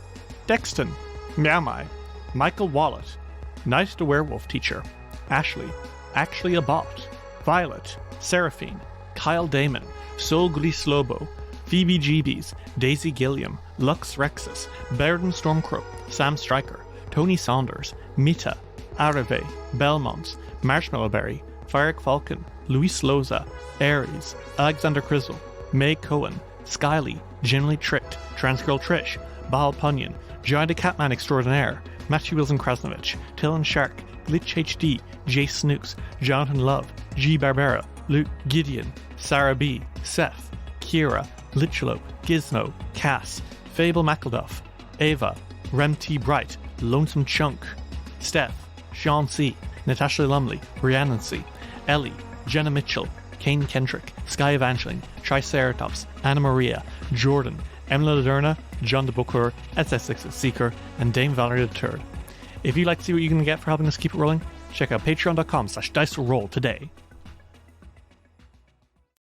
Dexton, Meowmai, Michael Wallet, Knight the Werewolf Teacher, Ashley, Actually a Bot, Violet, Seraphine, Kyle Damon, Sol Grislobo, Phoebe Jeebies, Daisy Gilliam, Lux Rexus, Bairden Stormcrow, Sam Stryker, Tony Saunders, Mita, Areve, Belmont, Marshmallowberry, Fyric Falcon, Luis Loza, Aries, Alexander Crizzle, May Cohen, Skyly, Generally Tricked, Transgirl Trish, Bahal Punyon, Giant Catman Extraordinaire, Matthew Wilson Krasnovich, Tillin Shark, Glitch HD, Jay Snooks, Jonathan Love, G Barbera, Luke Gideon, Sarah B, Seth, Kira, Lichlope, Gizmo, Cass, Fable McElduff, Ava, Rem T Bright, Lonesome Chunk, Steph, Sean C, Natasha Lumley, Rhiannon C, Ellie, Jenna Mitchell, Kane Kendrick, Sky Evangeline, Triceratops, Anna Maria, Jordan, Emily Laderna, John de Booker, SS6 Seeker, and Dame Valerie III. If you'd like to see what you can get for helping us keep it rolling, check out patreon.com/diceroll today.